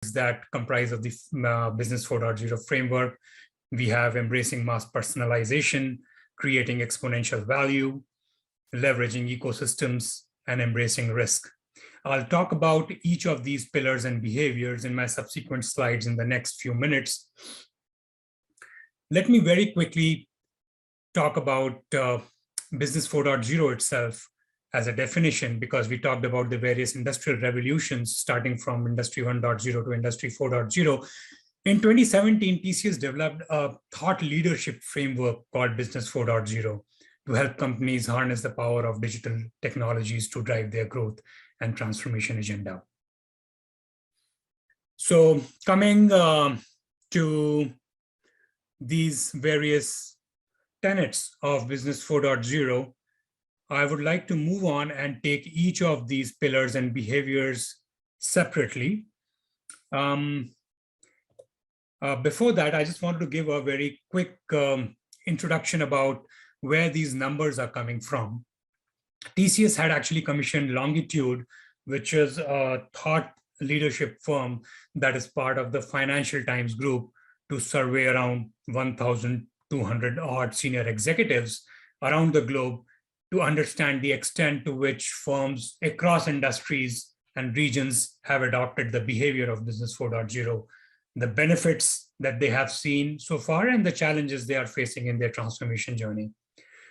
that comprise of the Business 4.0 framework. We have embracing mass personalization, creating exponential value, leveraging ecosystems, and embracing risk. I'll talk about each of these pillars and behaviors in my subsequent slides in the next few minutes. Let me very quickly talk about Business 4.0 itself as a definition, because we talked about the various industrial revolutions starting from Industry 1.0 to Industry 4.0. In 2017, TCS developed a thought leadership framework called Business 4.0 to help companies harness the power of digital technologies to drive their growth and transformation agenda. So coming to these various tenets of Business 4.0, I would like to move on and take each of these pillars and behaviors separately. Before that, I just wanted to give a very quick introduction about where these numbers are coming from. TCS had actually commissioned Longitude, which is a thought leadership firm that is part of the Financial Times Group, to survey around 1,200 odd senior executives around the globe to understand the extent to which firms across industries and regions have adopted the behavior of Business 4.0, the benefits that they have seen so far, and the challenges they are facing in their transformation journey.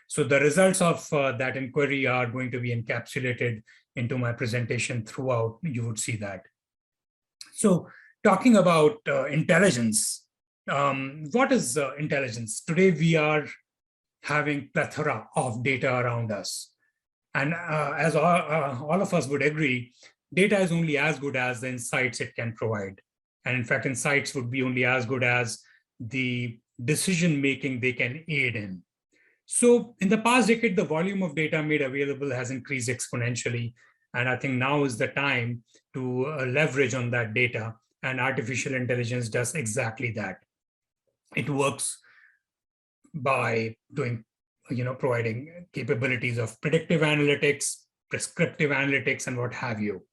So the results of that inquiry are going to be encapsulated into my presentation throughout. You would see that. So talking about intelligence, what is intelligence? Today, we are having plethora of data around us. And as all of us would agree, data is only as good as the insights it can provide. And in fact, insights would be only as good as the decision-making they can aid in. So in the past decade, the volume of data made available has increased exponentially. And I think now is the time to leverage on that data. And artificial intelligence does exactly that. It works by providing capabilities of predictive analytics, prescriptive analytics, and what have you.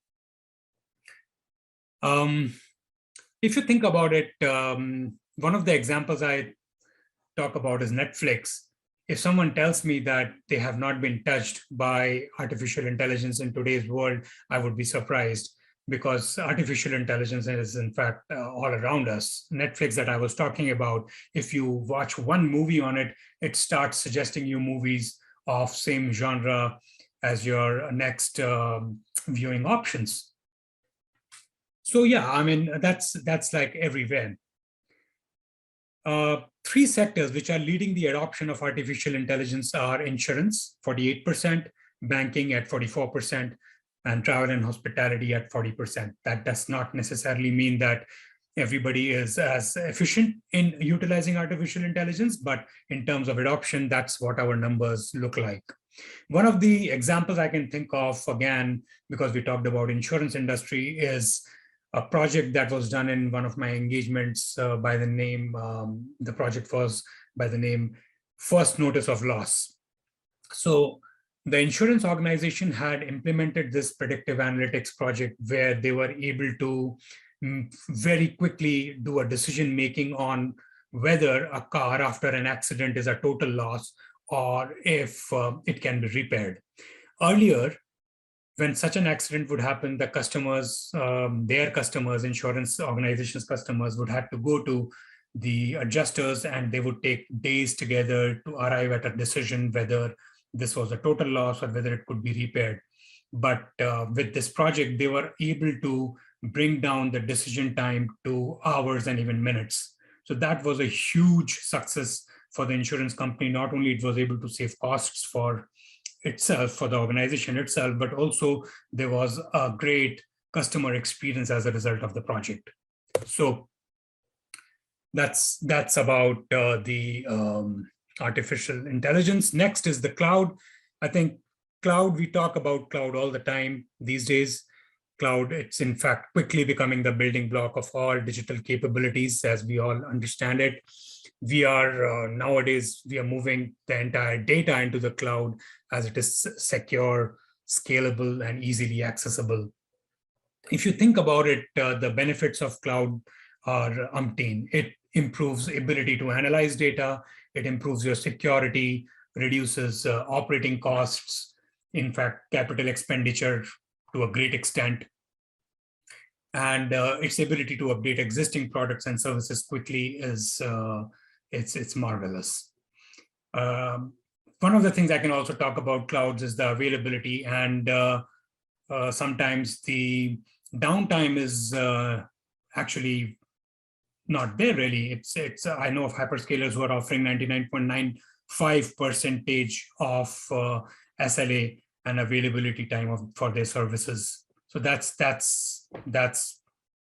If you think about it, one of the examples I talk about is Netflix. If someone tells me that they have not been touched by artificial intelligence in today's world, I would be surprised, because artificial intelligence is in fact all around us. Netflix that I was talking about, if you watch one movie on it, it starts suggesting you movies of same genre as your next viewing options. So yeah, I mean, that's like everywhere. Three sectors which are leading the adoption of artificial intelligence are insurance, 48%, banking at 44%, and travel and hospitality at 40%. That does not necessarily mean that everybody is as efficient in utilizing artificial intelligence, but in terms of adoption, that's what our numbers look like. One of the examples I can think of, again, because we talked about insurance industry, is a project that was done in one of my engagements by the name, the project was by the name First Notice of Loss. So the insurance organization had implemented this predictive analytics project where they were able to very quickly do a decision-making on whether a car after an accident is a total loss or if it can be repaired. Earlier, when such an accident would happen, the customers, their customers, insurance organizations' customers would have to go to the adjusters, and they would take days together to arrive at a decision whether this was a total loss or whether it could be repaired. But with this project, they were able to bring down the decision time to hours and even minutes. So that was a huge success for the insurance company. Not only it was able to save costs for itself, for the organization itself, but also there was a great customer experience as a result of the project. So that's about the artificial intelligence. Next is the cloud. I think cloud, we talk about cloud all the time these days. Cloud, it's in fact quickly becoming the building block of all digital capabilities as we all understand it. We are nowadays, we are moving the entire data into the cloud as it is secure, scalable, and easily accessible. If you think about it, the benefits of cloud are umpteen. It improves ability to analyze data. It improves your security, reduces operating costs, in fact, capital expenditure to a great extent, and its ability to update existing products and services quickly is it's marvelous. One of the things I can also talk about clouds is the availability, and sometimes the downtime is actually not there really. It's I know of hyperscalers who are offering 99.95% of SLA and availability time for their services. So that's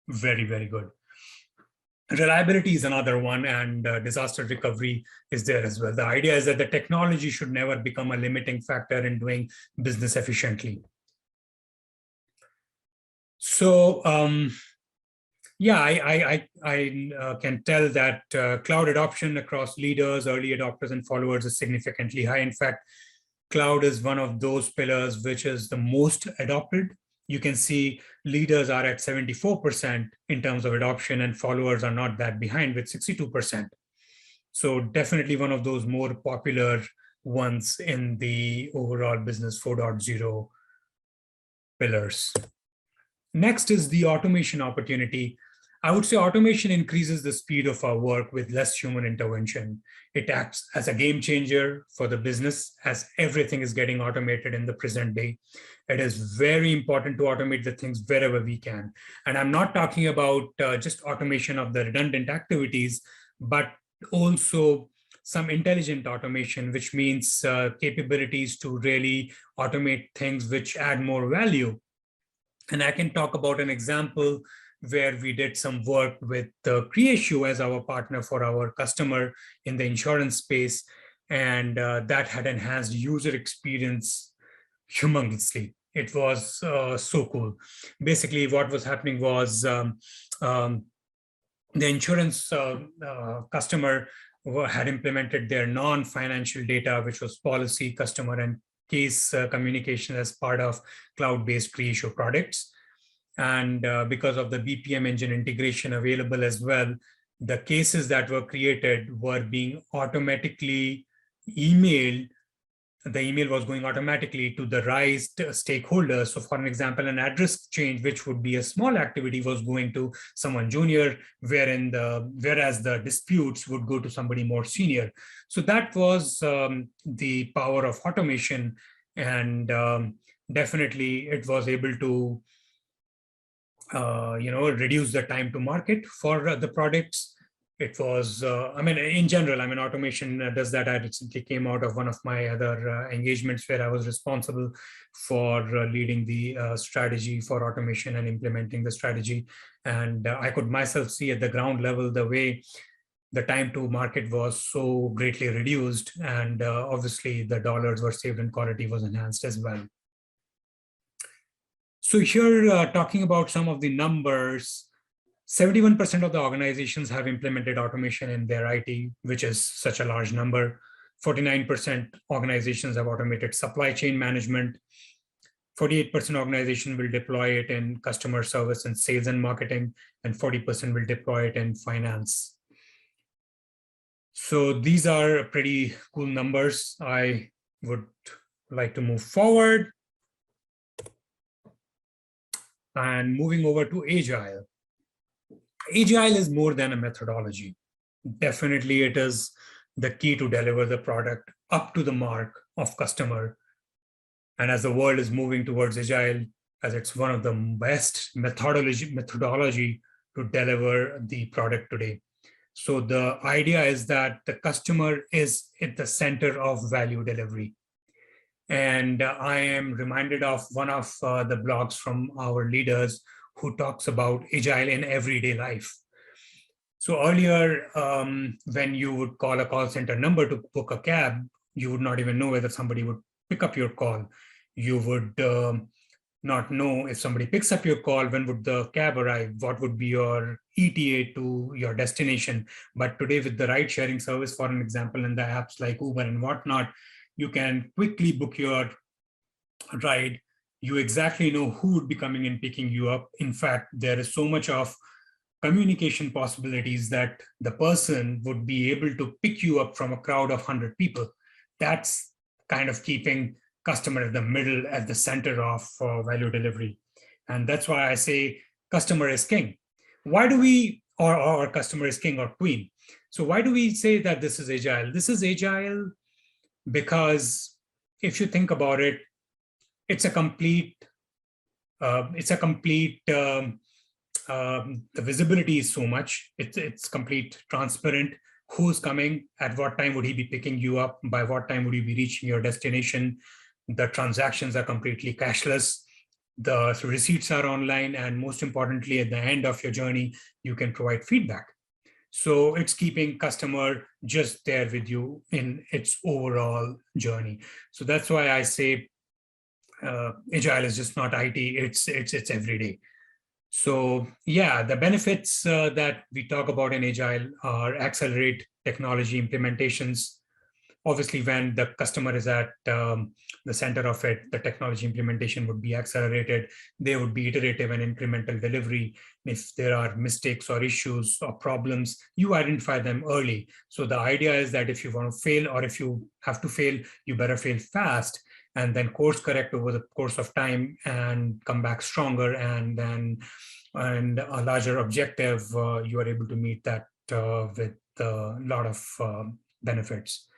very, very good. Reliability is another one, and disaster recovery is there as well. The idea is that the technology should never become a limiting factor in doing business efficiently. So yeah, I can tell that cloud adoption across leaders, early adopters, and followers is significantly high. In fact, cloud is one of those pillars which is the most adopted. You can see leaders are at 74% in terms of adoption, and followers are not that behind with 62%. So definitely one of those more popular ones in the overall business 4.0 pillars. Next is the automation opportunity. I would say automation increases the speed of our work with less human intervention. It acts as a game changer for the business as everything is getting automated in the present day. It is very important to automate the things wherever we can. And I'm not talking about just automation of the redundant activities, but also some intelligent automation, which means capabilities to really automate things which add more value. And I can talk about an example where we did some work with Creatio as our partner for our customer in the insurance space. And that had enhanced user experience humongously. It was so cool. Basically, what was happening was the insurance customer had implemented their non-financial data, which was policy, customer, and case communication as part of cloud-based Creatio products. And because of the BPM engine integration available as well, the cases that were created were being automatically emailed. The email was going automatically to the raised stakeholders. So for an example, an address change, which would be a small activity, was going to someone junior, whereas the disputes would go to somebody more senior. So that was the power of automation. And definitely it was able to reduce the time to market for the products. It was, in general, automation does that. I recently came out of one of my other engagements where I was responsible for leading the strategy for automation and implementing the strategy. And I could myself see at the ground level the way the time to market was so greatly reduced. And obviously the dollars were saved and quality was enhanced as well. So here, talking about some of the numbers, 71% of the organizations have implemented automation in their IT, which is such a large number. 49% organizations have automated supply chain management. 48% organizations will deploy it in customer service and sales and marketing, and 40% will deploy it in finance. So these are pretty cool numbers. I would like to move forward. And moving over to Agile. Agile is more than a methodology. Definitely it is the key to deliver the product up to the mark of customer. And as the world is moving towards Agile, as it's one of the best methodology to deliver the product today. So the idea is that the customer is at the center of value delivery. And I am reminded of one of the blogs from our leaders who talks about Agile in everyday life. So earlier, when you would call a call center number to book a cab, you would not even know whether somebody would pick up your call. You would not know if somebody picks up your call, when would the cab arrive, what would be your ETA to your destination. But today with the ride sharing service, for an example, and the apps like Uber and whatnot, you can quickly book your ride. You exactly know who would be coming and picking you up. In fact, there is so much of communication possibilities that the person would be able to pick you up from a crowd of 100 people. That's kind of keeping customer at the middle, at the center of value delivery. And that's why I say customer is king. Why do we, or customer is king or queen? So why do we say that this is agile? This is agile because if you think about it, it's a complete, the visibility is so much, it's complete transparent. Who's coming, at what time would he be picking you up, by what time would you be reaching your destination? The transactions are completely cashless, the receipts are online, and most importantly, at the end of your journey, you can provide feedback. So it's keeping customer just there with you in its overall journey. So that's why I say Agile is just not IT, it's everyday. So yeah, the benefits that we talk about in Agile are accelerate technology implementations. Obviously, when the customer is at the center of it, the technology implementation would be accelerated. They would be iterative and incremental delivery. If there are mistakes or issues or problems, you identify them early. So the idea is that if you want to fail, or if you have to fail, you better fail fast and then course correct over the course of time and come back stronger, and then a larger objective, you are able to meet that with a lot of benefits.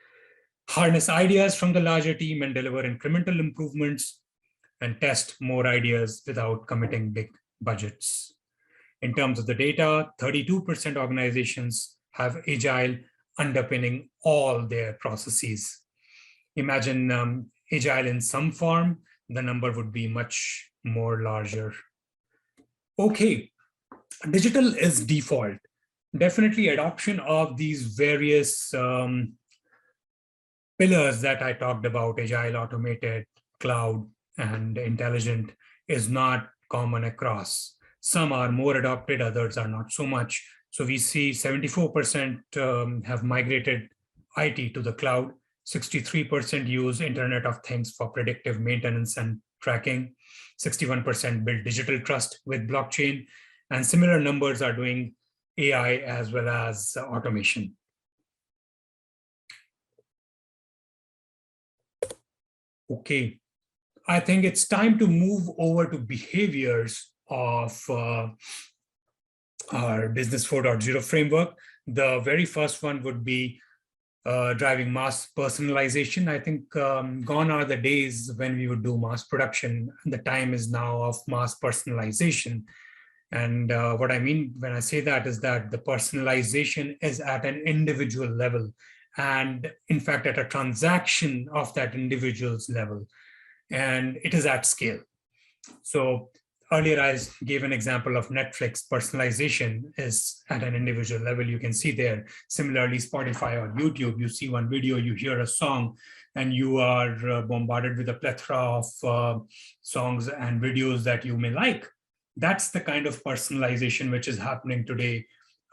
Harness ideas from the larger team and deliver incremental improvements, and test more ideas without committing big budgets. In terms of the data, 32% organizations have Agile underpinning all their processes. Imagine Agile in some form, the number would be much more larger. Okay, digital is default. Definitely adoption of these various pillars that I talked about, agile, automated, cloud, and intelligent, is not common across. Some are more adopted, others are not so much. So we see 74% have migrated IT to the cloud, 63% use Internet of Things for predictive maintenance and tracking, 61% build digital trust with blockchain, and similar numbers are doing AI as well as automation. Okay, I think it's time to move over to behaviors of our Business 4.0 framework. The very first one would be driving mass personalization. I think gone are the days when we would do mass production. The time is now of mass personalization. And what I mean when I say that is that the personalization is at an individual level, and in fact, at a transaction of that individual's level, and it is at scale. So earlier I gave an example of Netflix. Personalization is at an individual level. You can see there. Similarly, Spotify or YouTube, you see one video, you hear a song, and you are bombarded with a plethora of songs and videos that you may like. That's the kind of personalization which is happening today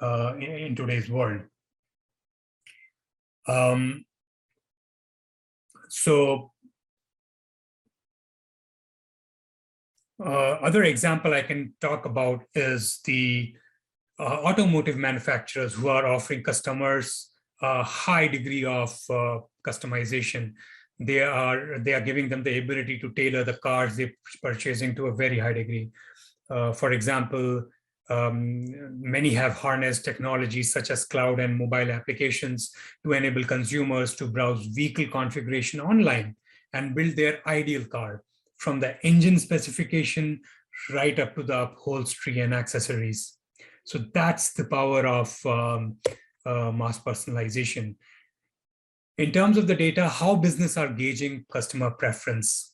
in today's world. Other example I can talk about is the automotive manufacturers who are offering customers a high degree of customization. They are giving them the ability to tailor the cars they're purchasing to a very high degree. For example, many have harnessed technologies such as cloud and mobile applications to enable consumers to browse vehicle configuration online and build their ideal car, from the engine specification right up to the upholstery and accessories. So that's the power of mass personalization. In terms of the data, how business are gauging customer preference.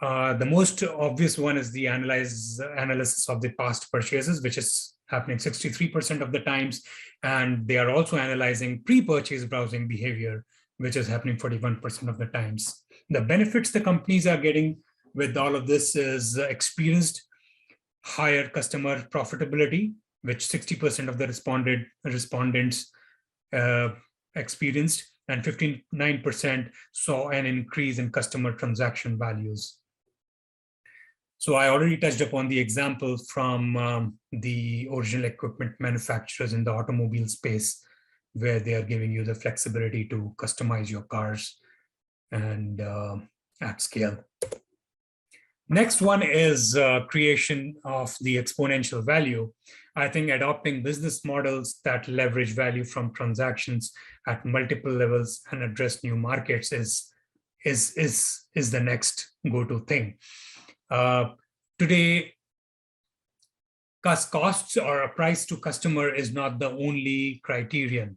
The most obvious one is the analysis of the past purchases, which is happening 63% of the times. And they are also analyzing pre-purchase browsing behavior, which is happening 41% of the times. The benefits the companies are getting with all of this is experienced higher customer profitability, which 60% of the respondents experienced, and 59% saw an increase in customer transaction values. So I already touched upon the example from the original equipment manufacturers in the automobile space, where they are giving you the flexibility to customize your cars and at scale. Next one is creation of the exponential value. I think adopting business models that leverage value from transactions at multiple levels and address new markets is the next go-to thing. Today, costs or a price to customer is not the only criterion.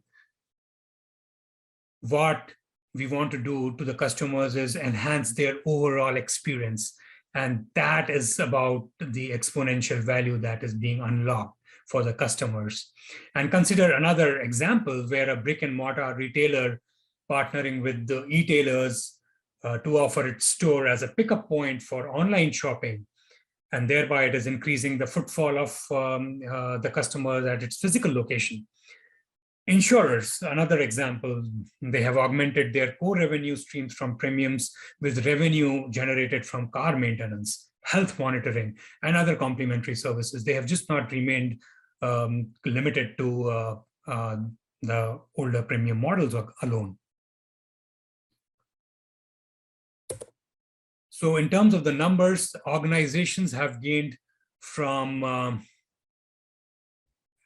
What we want to do to the customers is enhance their overall experience. And that is about the exponential value that is being unlocked for the customers. And consider another example where a brick and mortar retailer partnering with the e-tailers to offer its store as a pickup point for online shopping. And thereby it is increasing the footfall of the customers at its physical location. Insurers, another example, they have augmented their core revenue streams from premiums with revenue generated from car maintenance, health monitoring, and other complementary services. They have just not remained limited to the older premium models alone. So in terms of the numbers, organizations have gained from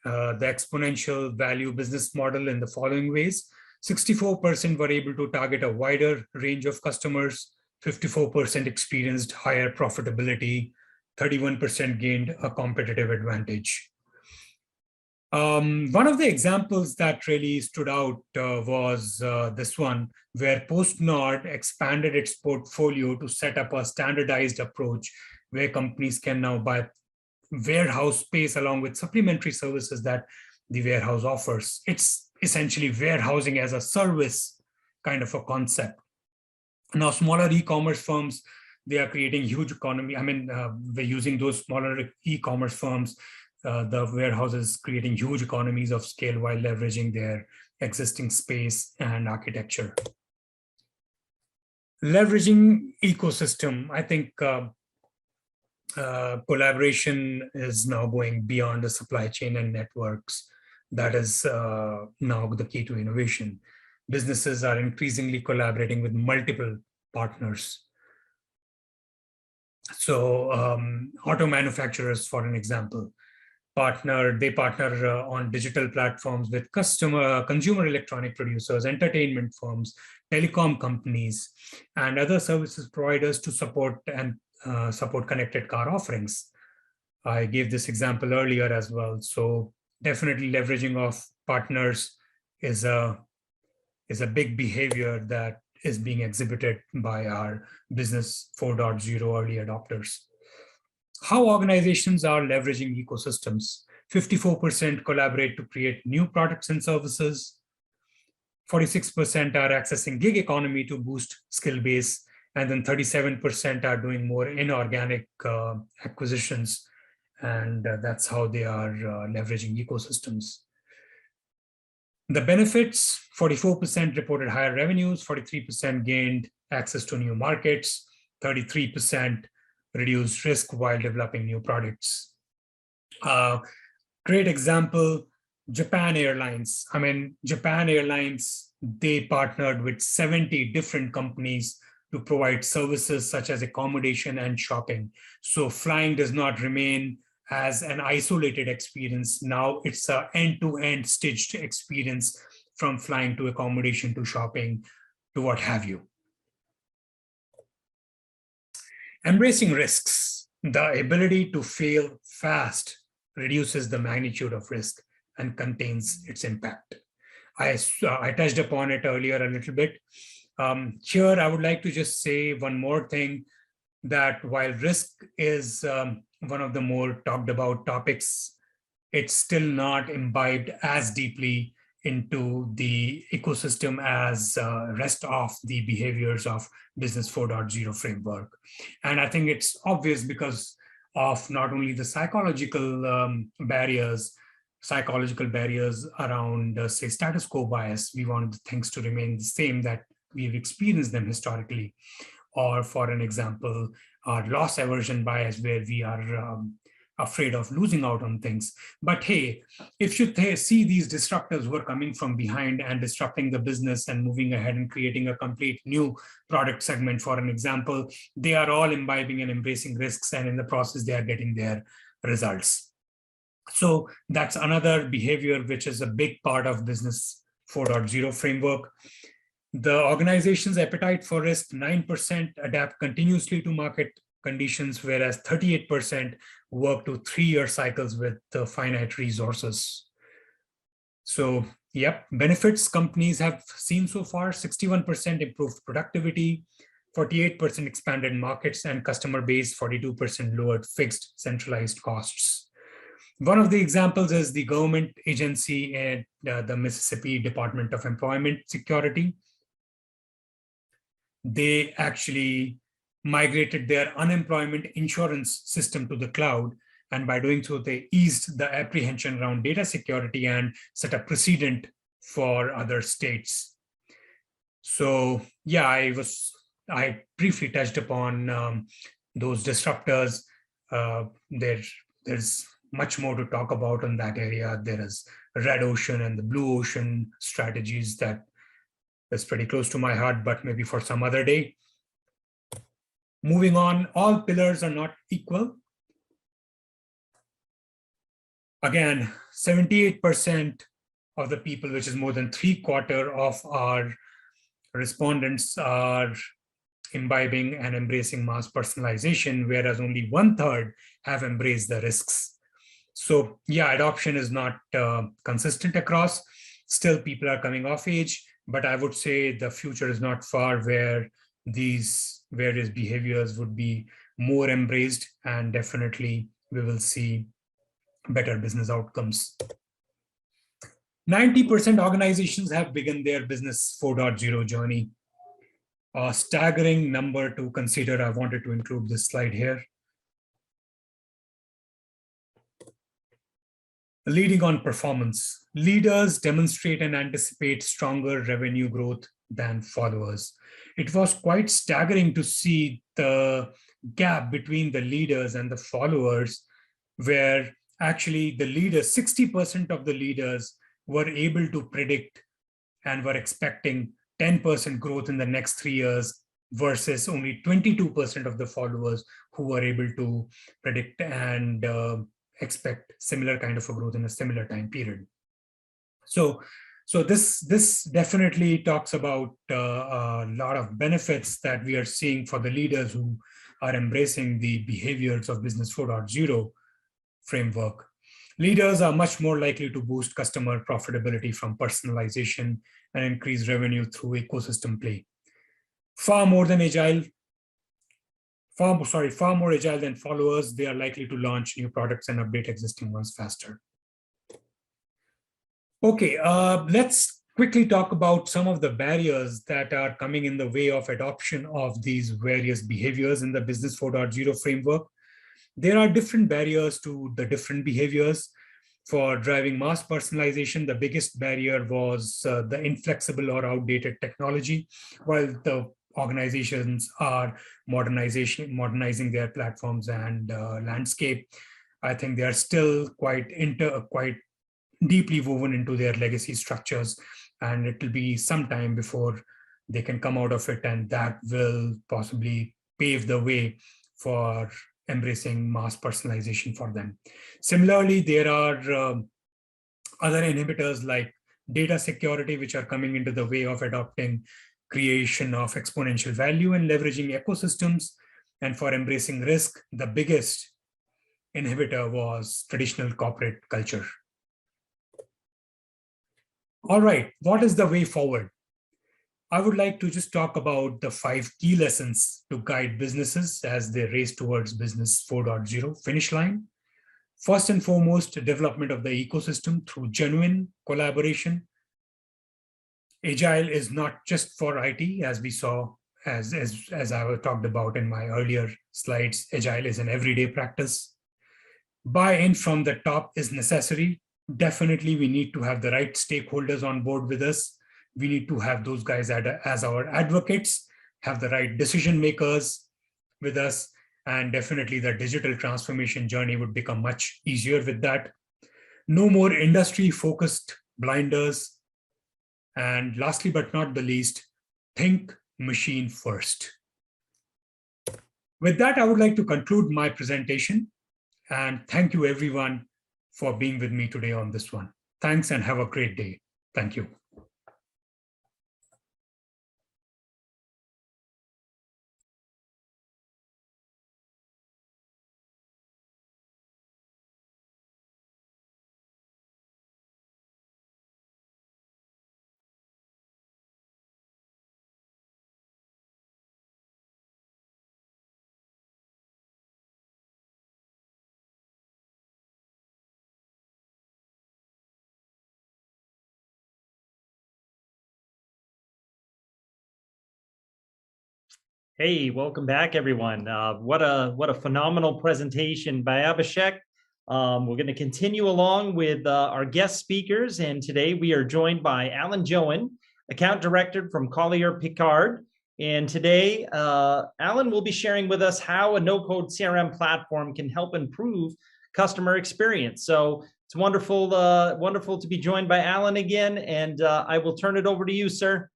the exponential value business model in the following ways. 64% were able to target a wider range of customers, 54% experienced higher profitability, 31% gained a competitive advantage. One of the examples that really stood out was this one, where PostNord expanded its portfolio to set up a standardized approach where companies can now buy warehouse space along with supplementary services that the warehouse offers. It's essentially warehousing as a service kind of a concept. Now, smaller e-commerce firms, they are creating huge economy. I mean, they're using those smaller e-commerce firms, the warehouses creating huge economies of scale while leveraging their existing space and architecture. Leveraging ecosystem, I think collaboration is now going beyond the supply chain and networks. That is now the key to innovation. Businesses are increasingly collaborating with multiple partners. So auto manufacturers, for an example, they partner on digital platforms with consumer electronic producers, entertainment firms, telecom companies, and other services providers to support connected car offerings. I gave this example earlier as well. So definitely leveraging of partners is a big behavior that is being exhibited by our business 4.0 early adopters. How organizations are leveraging ecosystems. 54% collaborate to create new products and services. 46% are accessing gig economy to boost skill base. And then 37% are doing more inorganic acquisitions. And that's how they are leveraging ecosystems. The benefits, 44% reported higher revenues, 43% gained access to new markets, 33% reduced risk while developing new products. Great example, Japan Airlines. I mean, Japan Airlines, they partnered with 70 different companies to provide services such as accommodation and shopping. So flying does not remain as an isolated experience. Now it's an end-to-end stitched experience, from flying to accommodation to shopping to what have you. Embracing risks. The ability to fail fast reduces the magnitude of risk and contains its impact. I touched upon it earlier a little bit. Here, I would like to just say one more thing, that while risk is one of the more talked about topics, it's still not imbibed as deeply into the ecosystem as rest of the behaviors of Business 4.0 framework. And I think it's obvious because of not only the psychological barriers around, say, status quo bias. We want things to remain the same that we've experienced them historically. Or for an example, our loss aversion bias, where we are afraid of losing out on things. But hey, if you see these disruptors who are coming from behind and disrupting the business and moving ahead and creating a complete new product segment, for an example, they are all imbibing and embracing risks, and in the process, they are getting their results. So that's another behavior which is a big part of Business 4.0 framework. The organization's appetite for risk, 9% adapt continuously to market conditions, whereas 38% work to 3-year cycles with finite resources. So, yep, benefits companies have seen so far: 61% improved productivity, 48% expanded markets and customer base, 42% lowered fixed centralized costs. One of the examples is the government agency and the Mississippi Department of Employment Security. They actually migrated their unemployment insurance system to the cloud. And by doing so, they eased the apprehension around data security and set a precedent for other states. So yeah, I briefly touched upon those disruptors. There's much more to talk about in that area. There is red ocean and the blue ocean strategies that is pretty close to my heart, but maybe for some other day. Moving on, all pillars are not equal. Again, 78% of the people, which is more than 3/4 of our respondents, are imbibing and embracing mass personalization, whereas only 1/3 have embraced the risks. So yeah, adoption is not consistent across. Still, people are coming of age, but I would say the future is not far where these various behaviors would be more embraced, and definitely we will see better business outcomes. 90% organizations have begun their Business 4.0 journey. A staggering number to consider. I wanted to include this slide here. Leading on performance. Leaders demonstrate and anticipate stronger revenue growth than followers. It was quite staggering to see the gap between the leaders and the followers, where actually the leaders, 60% of the leaders were able to predict and were expecting 10% growth in the next 3 years, versus only 22% of the followers who were able to predict and expect similar kind of a growth in a similar time period. So this definitely talks about a lot of benefits that we are seeing for the leaders who are embracing the behaviors of Business 4.0 framework. Leaders are much more likely to boost customer profitability from personalization and increase revenue through ecosystem play. Far more agile than followers, they are likely to launch new products and update existing ones faster. Okay, let's quickly talk about some of the barriers that are coming in the way of adoption of these various behaviors in the Business 4.0 framework. There are different barriers to the different behaviors. For driving mass personalization, the biggest barrier was the inflexible or outdated technology. While the organizations are modernizing their platforms and landscape, I think they are still quite deeply woven into their legacy structures, and it will be some time before they can come out of it, and that will possibly pave the way for embracing mass personalization for them. Similarly, there are other inhibitors like data security, which are coming into the way of adopting creation of exponential value and leveraging ecosystems. And for embracing risk, the biggest inhibitor was traditional corporate culture. All right, what is the way forward? I would like to just talk about the 5 key lessons to guide businesses as they race towards Business 4.0 finish line. First and foremost, development of the ecosystem through genuine collaboration. Agile is not just for IT, as we saw, as I talked about in my earlier slides. Agile is an everyday practice. Buy-in from the top is necessary. Definitely, we need to have the right stakeholders on board with us. We need to have those guys as our advocates, have the right decision makers with us, And definitely the digital transformation journey would become much easier with that. No more industry-focused blinders. And lastly, but not the least, think machine first. With that, I would like to conclude my presentation. And thank you, everyone, for being with me today on this one. Thanks and have a great day. Thank you. Hey, welcome back, everyone. What a phenomenal presentation by Abhishek. We're going to continue along with our guest speakers, and today we are joined by Alan Joan, Account Director from Collier Pickard. And today, Alan will be sharing with us how a no-code CRM platform can help improve customer experience. So it's wonderful, wonderful to be joined by Alan again, and I will turn it over to you, sir.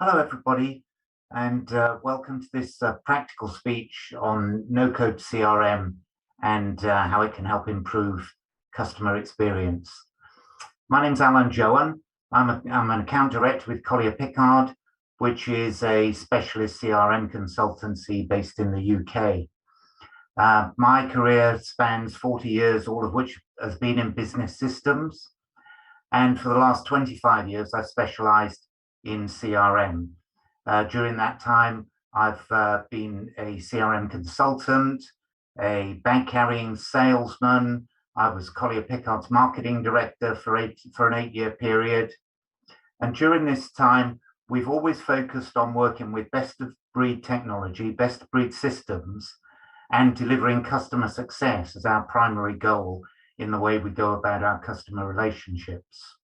Hello, everybody, and welcome to this practical speech on no-code CRM and how it can help improve customer experience. My name's Alan Joan. I'm an account director with Collier Pickard, which is a specialist CRM consultancy based in the UK. My career spans 40 years, all of which has been in business systems. And for the last 25 years, I've specialized in CRM. During that time, I've been a CRM consultant, a bag-carrying salesman. I was Collier Pickard's marketing director for an 8-year period. And during this time, we've always focused on working with best-of-breed technology, best-of-breed systems, and delivering customer success as our primary goal in the way we go about our customer relationships.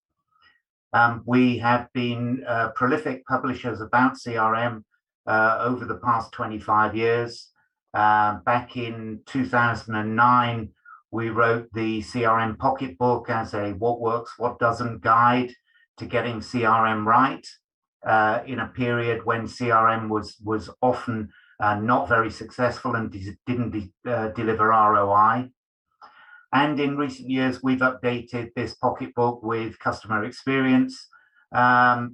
We have been prolific publishers about CRM over the past 25 years. Back in 2009, we wrote the CRM Pocketbook as a what works, what doesn't guide to getting CRM right in a period when CRM was often not very successful and didn't deliver ROI. And in recent years, we've updated this pocketbook with customer experience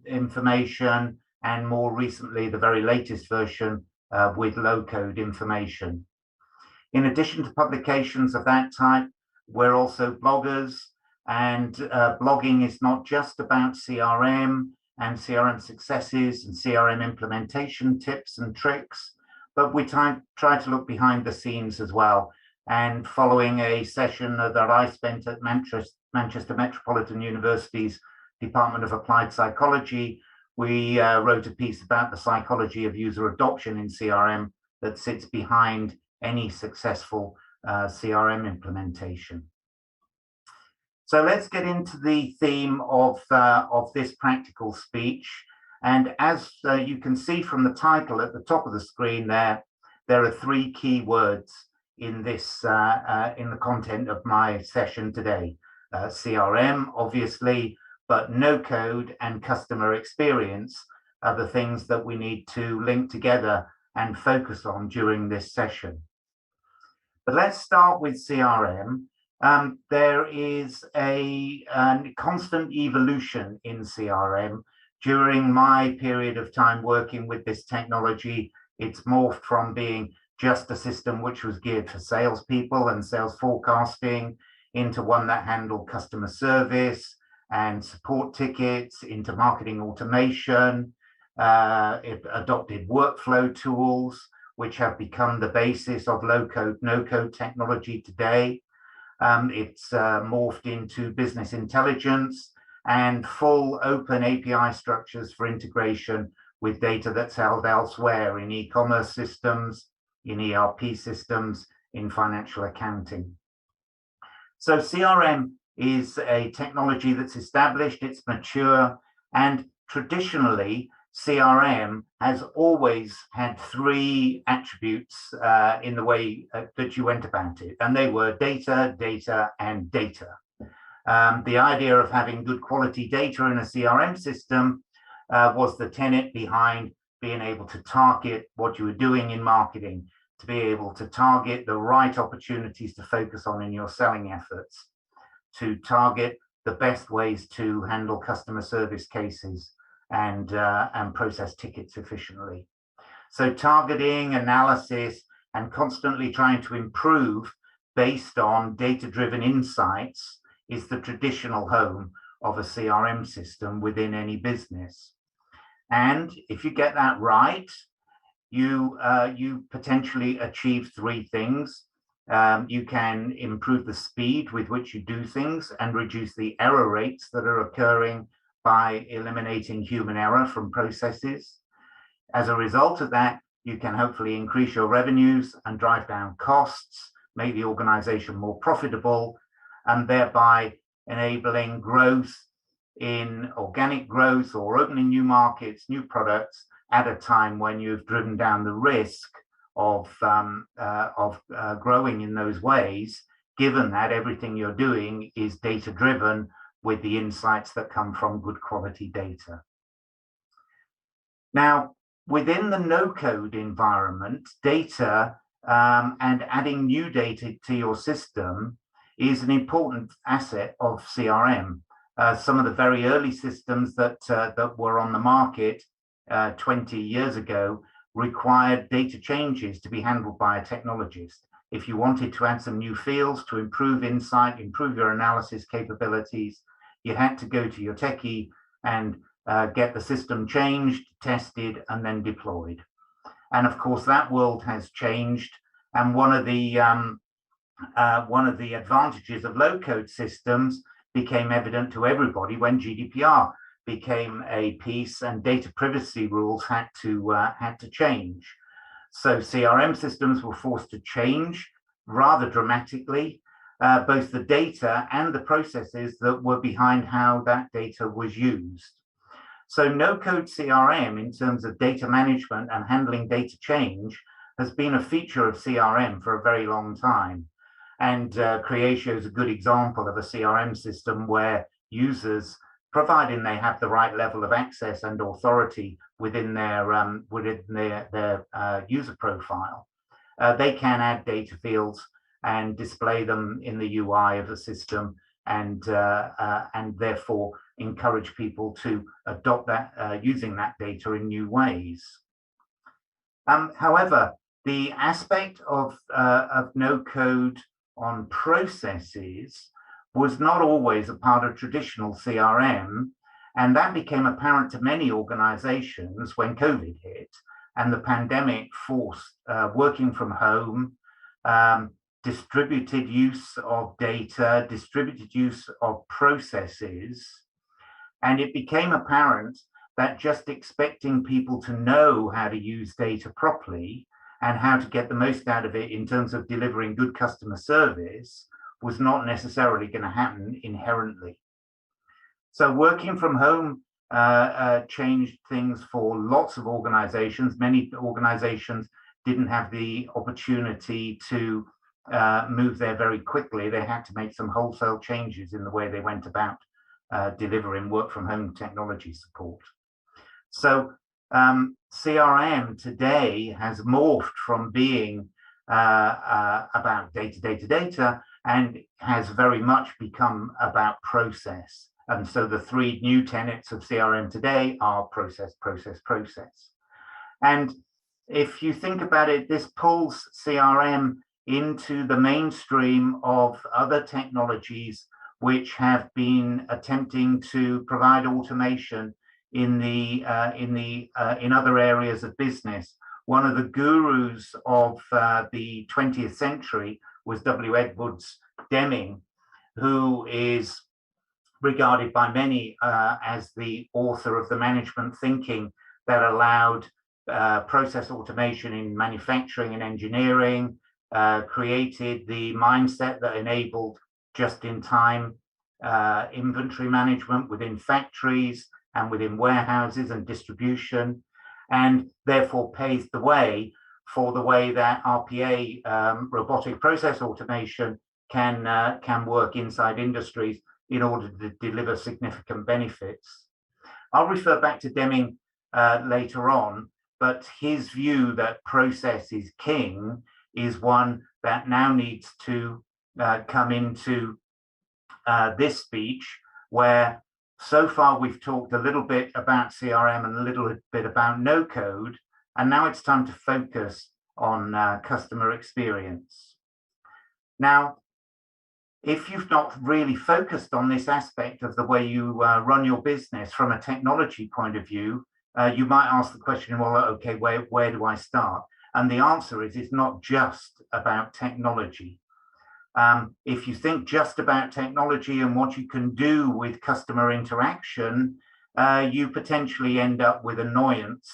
information, and more recently, the very latest version with low-code information. In addition to publications of that type, we're also bloggers, and blogging is not just about CRM and CRM successes and CRM implementation tips and tricks, but we try to look behind the scenes as well. And following a session that I spent at Manchester Metropolitan University's Department of Applied Psychology, we wrote a piece about the psychology of user adoption in CRM that sits behind any successful CRM implementation. So let's get into the theme of this practical speech. And as you can see from the title at the top of the screen there are 3 key words in this in the content of my session today. CRM, obviously, but no code and customer experience are the things that we need to link together and focus on during this session. But let's start with CRM. There is a constant evolution in CRM. During my period of time working with this technology, it's morphed from being just a system which was geared for salespeople and sales forecasting into one that handled customer service and support tickets, into marketing automation. It adopted workflow tools, which have become the basis of low-code, no-code technology today. It's morphed into business intelligence and full open API structures for integration with data that's held elsewhere in e-commerce systems, in ERP systems, in financial accounting. So CRM is a technology that's established, it's mature, and traditionally CRM has always had three attributes in the way that you went about it, and they were data, data, and data. The idea of having good quality data in a CRM system was the tenet behind being able to target what you were doing in marketing, to be able to target the right opportunities to focus on in your selling efforts, to target the best ways to handle customer service cases and process tickets efficiently. So targeting, analysis, and constantly trying to improve based on data-driven insights is the traditional home of a CRM system within any business. And if you get that right, you potentially achieve three things. You can improve the speed with which you do things and reduce the error rates that are occurring by eliminating human error from processes. As a result of that, you can hopefully increase your revenues and drive down costs, make the organization more profitable, and thereby enabling growth in organic growth or opening new markets, new products at a time when you've driven down the risk of growing in those ways, given that everything you're doing is data-driven with the insights that come from good quality data. Now, within the no-code environment, data and adding new data to your system is an important asset of CRM. Some of the very early systems that were on the market 20 years ago required data changes to be handled by a technologist. If you wanted to add some new fields to improve insight, improve your analysis capabilities, you had to go to your techie and get the system changed, tested, and then deployed. And of course, that world has changed. And one of the advantages of low-code systems became evident to everybody when GDPR became a piece and data privacy rules had to change. So CRM systems were forced to change rather dramatically, both the data and the processes that were behind how that data was used. So no-code CRM in terms of data management and handling data change has been a feature of CRM for a very long time. And Creatio is a good example of a CRM system where users, providing they have the right level of access and authority within their user profile, they can add data fields and display them in the UI of the system, and therefore encourage people to adopt that using that data in new ways. However, the aspect of no code on processes was not always a part of traditional CRM, and that became apparent to many organizations when COVID hit and the pandemic forced working from home, distributed use of data, distributed use of processes, and it became apparent that just expecting people to know how to use data properly and how to get the most out of it in terms of delivering good customer service was not necessarily going to happen inherently. So working from home changed things for lots of organizations. Many organizations didn't have the opportunity to move there very quickly. They had to make some wholesale changes in the way they went about delivering work from home technology support. So CRM today has morphed from being about data, and has very much become about process. And so the three new tenets of CRM today are process, process, process. And if you think about it, this pulls CRM into the mainstream of other technologies which have been attempting to provide automation in other areas of business. One of the gurus of the 20th century was W. Edwards Deming, who is regarded by many as the author of the management thinking that allowed process automation in manufacturing and engineering, created the mindset that enabled just-in-time inventory management within factories and within warehouses and distribution, and therefore paved the way for the way that RPA, robotic process automation, can work inside industries in order to deliver significant benefits. I'll refer back to Deming later on, but his view that process is king is one that now needs to come into this speech, where so far we've talked a little bit about CRM and a little bit about no code, and now it's time to focus on customer experience. Now, if you've not really focused on this aspect of the way you run your business from a technology point of view, you might ask the question, well, okay, where do I start? And the answer is, it's not just about technology. If you think just about technology and what you can do with customer interaction, you potentially end up with annoyance.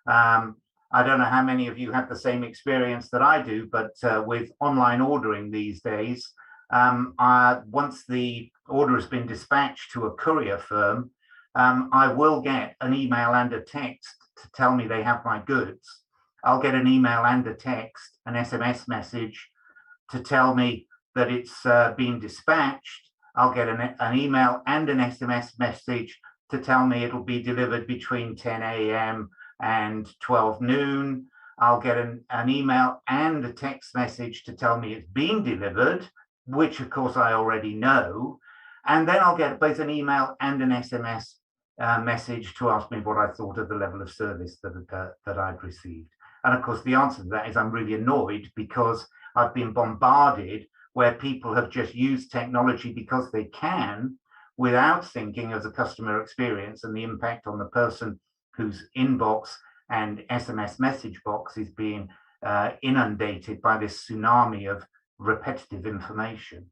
I don't know how many of you have the same experience that I do, but with online ordering these days, once the order has been dispatched to a courier firm, I will get an email and a text to tell me they have my goods. I'll get an email and a text, an SMS message to tell me that it's been dispatched. I'll get an email and an SMS message to tell me it'll be delivered between 10 a.m. and 12 noon. I'll get an email and a text message to tell me it's been delivered, which of course I already know. And then I'll get both an email and an SMS message to ask me what I thought of the level of service that I'd received. And of course, the answer to that is I'm really annoyed, because I've been bombarded where people have just used technology because they can, without thinking of the customer experience and the impact on the person whose inbox and SMS message box is being inundated by this tsunami of repetitive information.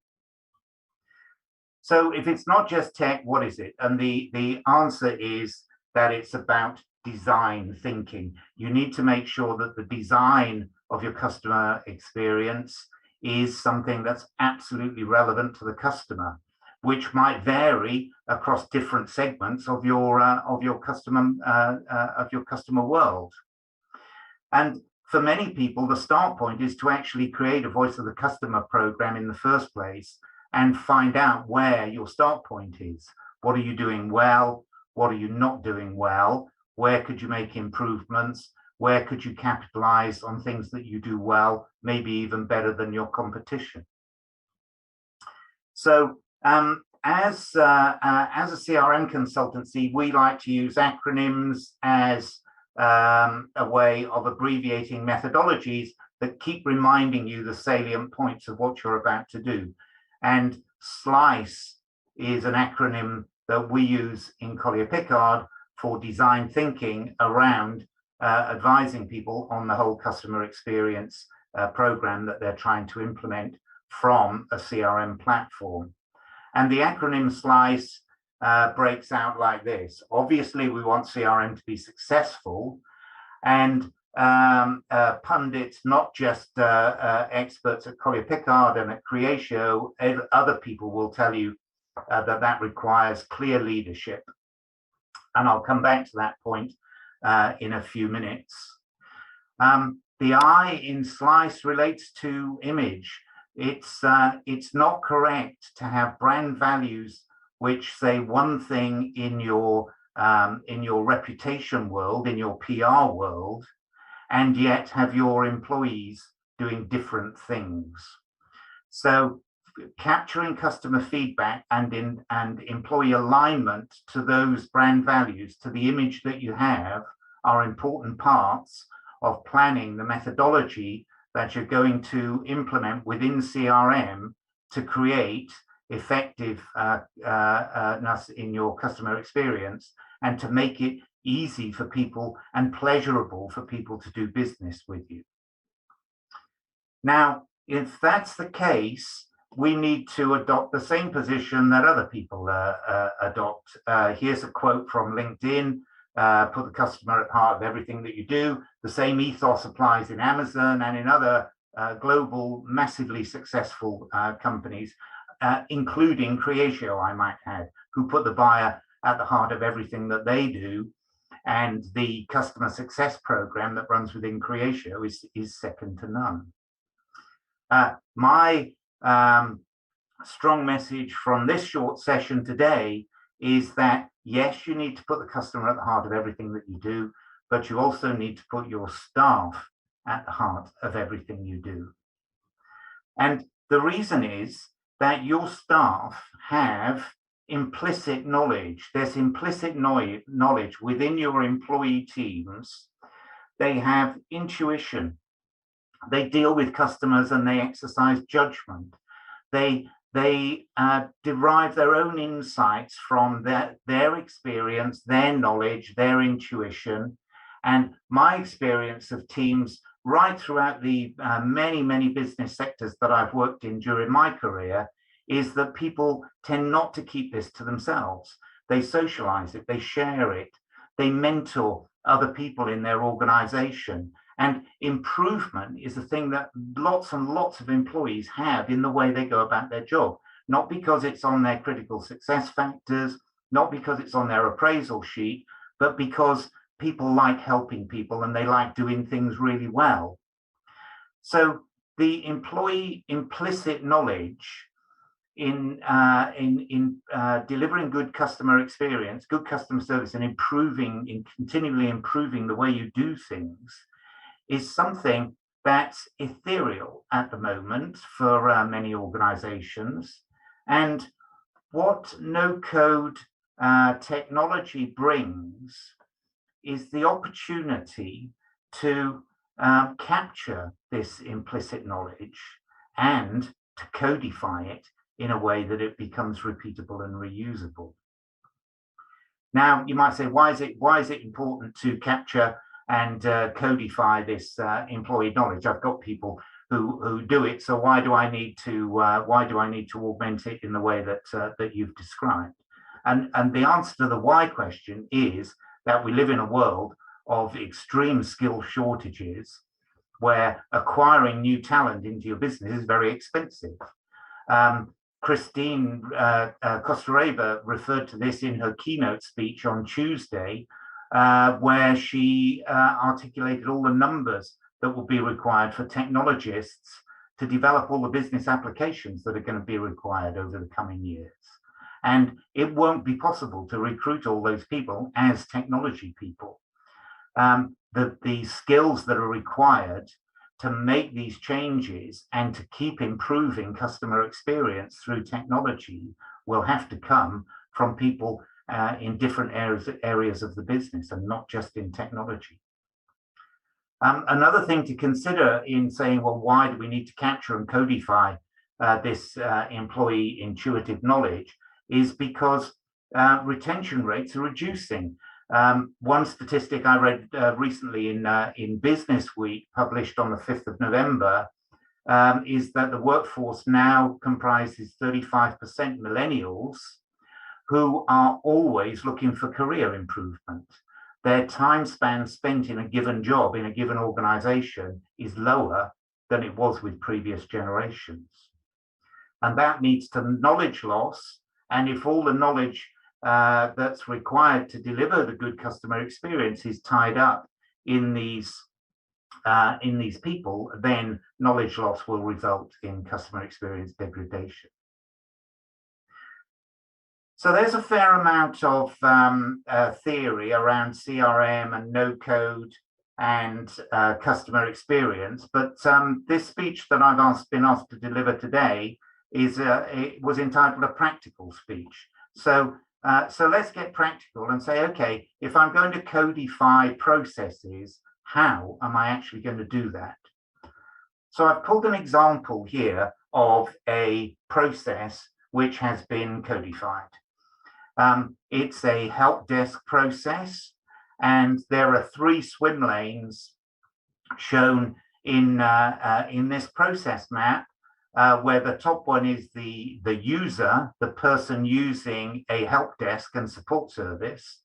So if it's not just tech, what is it? And the answer is that it's about design thinking. You need to make sure that the design of your customer experience is something that's absolutely relevant to the customer, which might vary across different segments of your customer world. And for many people, the start point is to actually create a voice of the customer program in the first place and find out where your start point is. What are you doing well? What are you not doing well? Where could you make improvements? Where could you capitalize on things that you do well, maybe even better than your competition? So as a CRM consultancy, we like to use acronyms as a way of abbreviating methodologies that keep reminding you the salient points of what you're about to do. And SLICE is an acronym that we use in Collier Pickard for design thinking around advising people on the whole customer experience program that they're trying to implement from a CRM platform. And the acronym SLICE breaks out like this. Obviously, we want CRM to be successful, and pundits, not just experts at Collier Pickard and at Creatio, other people will tell you that requires clear leadership. And I'll come back to that point in a few minutes. The I in SLICE relates to image. It's not correct to have brand values which say one thing in your reputation world, in your PR world, and yet have your employees doing different things. So capturing customer feedback and employee alignment to those brand values, to the image that you have, are important parts of planning the methodology that you're going to implement within CRM to create effectiveness in your customer experience, and to make it easy for people and pleasurable for people to do business with you. Now, if that's the case, we need to adopt the same position that other people adopt. Here's a quote from LinkedIn: put the customer at the heart of everything that you do. The same ethos applies in Amazon and in other global, massively successful companies, including Creatio, I might add, who put the buyer at the heart of everything that they do. And the customer success program that runs within Creatio is second to none. My strong message from this short session today is that, yes, you need to put the customer at the heart of everything that you do, but you also need to put your staff at the heart of everything you do. And the reason is that your staff have implicit knowledge. There's implicit knowledge within your employee teams. They have intuition. They deal with customers and they exercise judgment. They derive their own insights from their experience, their knowledge, their intuition. And my experience of teams right throughout the many business sectors that I've worked in during my career is that people tend not to keep this to themselves. They socialize it, they share it, they mentor other people in their organization. And improvement is a thing that lots and lots of employees have in the way they go about their job, not because it's on their critical success factors, not because it's on their appraisal sheet, but because people like helping people and they like doing things really well. So the employee implicit knowledge in delivering good customer experience, good customer service, and continually improving the way you do things is something that's ethereal at the moment for many organizations. And what no-code technology brings is the opportunity to capture this implicit knowledge and to codify it in a way that it becomes repeatable and reusable. Now, you might say, why is it important to capture and codify this employee knowledge? I've got people who do it, so why do I need to augment it in the way that you've described? And the answer to the why question is that we live in a world of extreme skill shortages, where acquiring new talent into your business is very expensive. Christine Kostareva referred to this in her keynote speech on Tuesday, where she articulated all the numbers that will be required for technologists to develop all the business applications that are going to be required over the coming years. And it won't be possible to recruit all those people as technology people. The skills that are required to make these changes and to keep improving customer experience through technology will have to come from people in different areas of the business and not just in technology. Another thing to consider in saying, well, why do we need to capture and codify this employee intuitive knowledge is because retention rates are reducing. One statistic I read recently in Business Week, published on the 5th of November, is that the workforce now comprises 35% millennials who are always looking for career improvement. Their time span spent in a given job, in a given organization, is lower than it was with previous generations. And that leads to knowledge loss. And if all the knowledge that's required to deliver the good customer experience is tied up in these people, then knowledge loss will result in customer experience degradation. So there's a fair amount of theory around CRM and no-code and customer experience, but this speech that I've been asked to deliver today it was entitled a practical speech. So let's get practical and say, okay, if I'm going to codify processes, how am I actually going to do that? So I've pulled an example here of a process which has been codified. It's a help desk process, and there are 3 swim lanes shown in this process map, where the top one is the user, the person using a help desk and support service,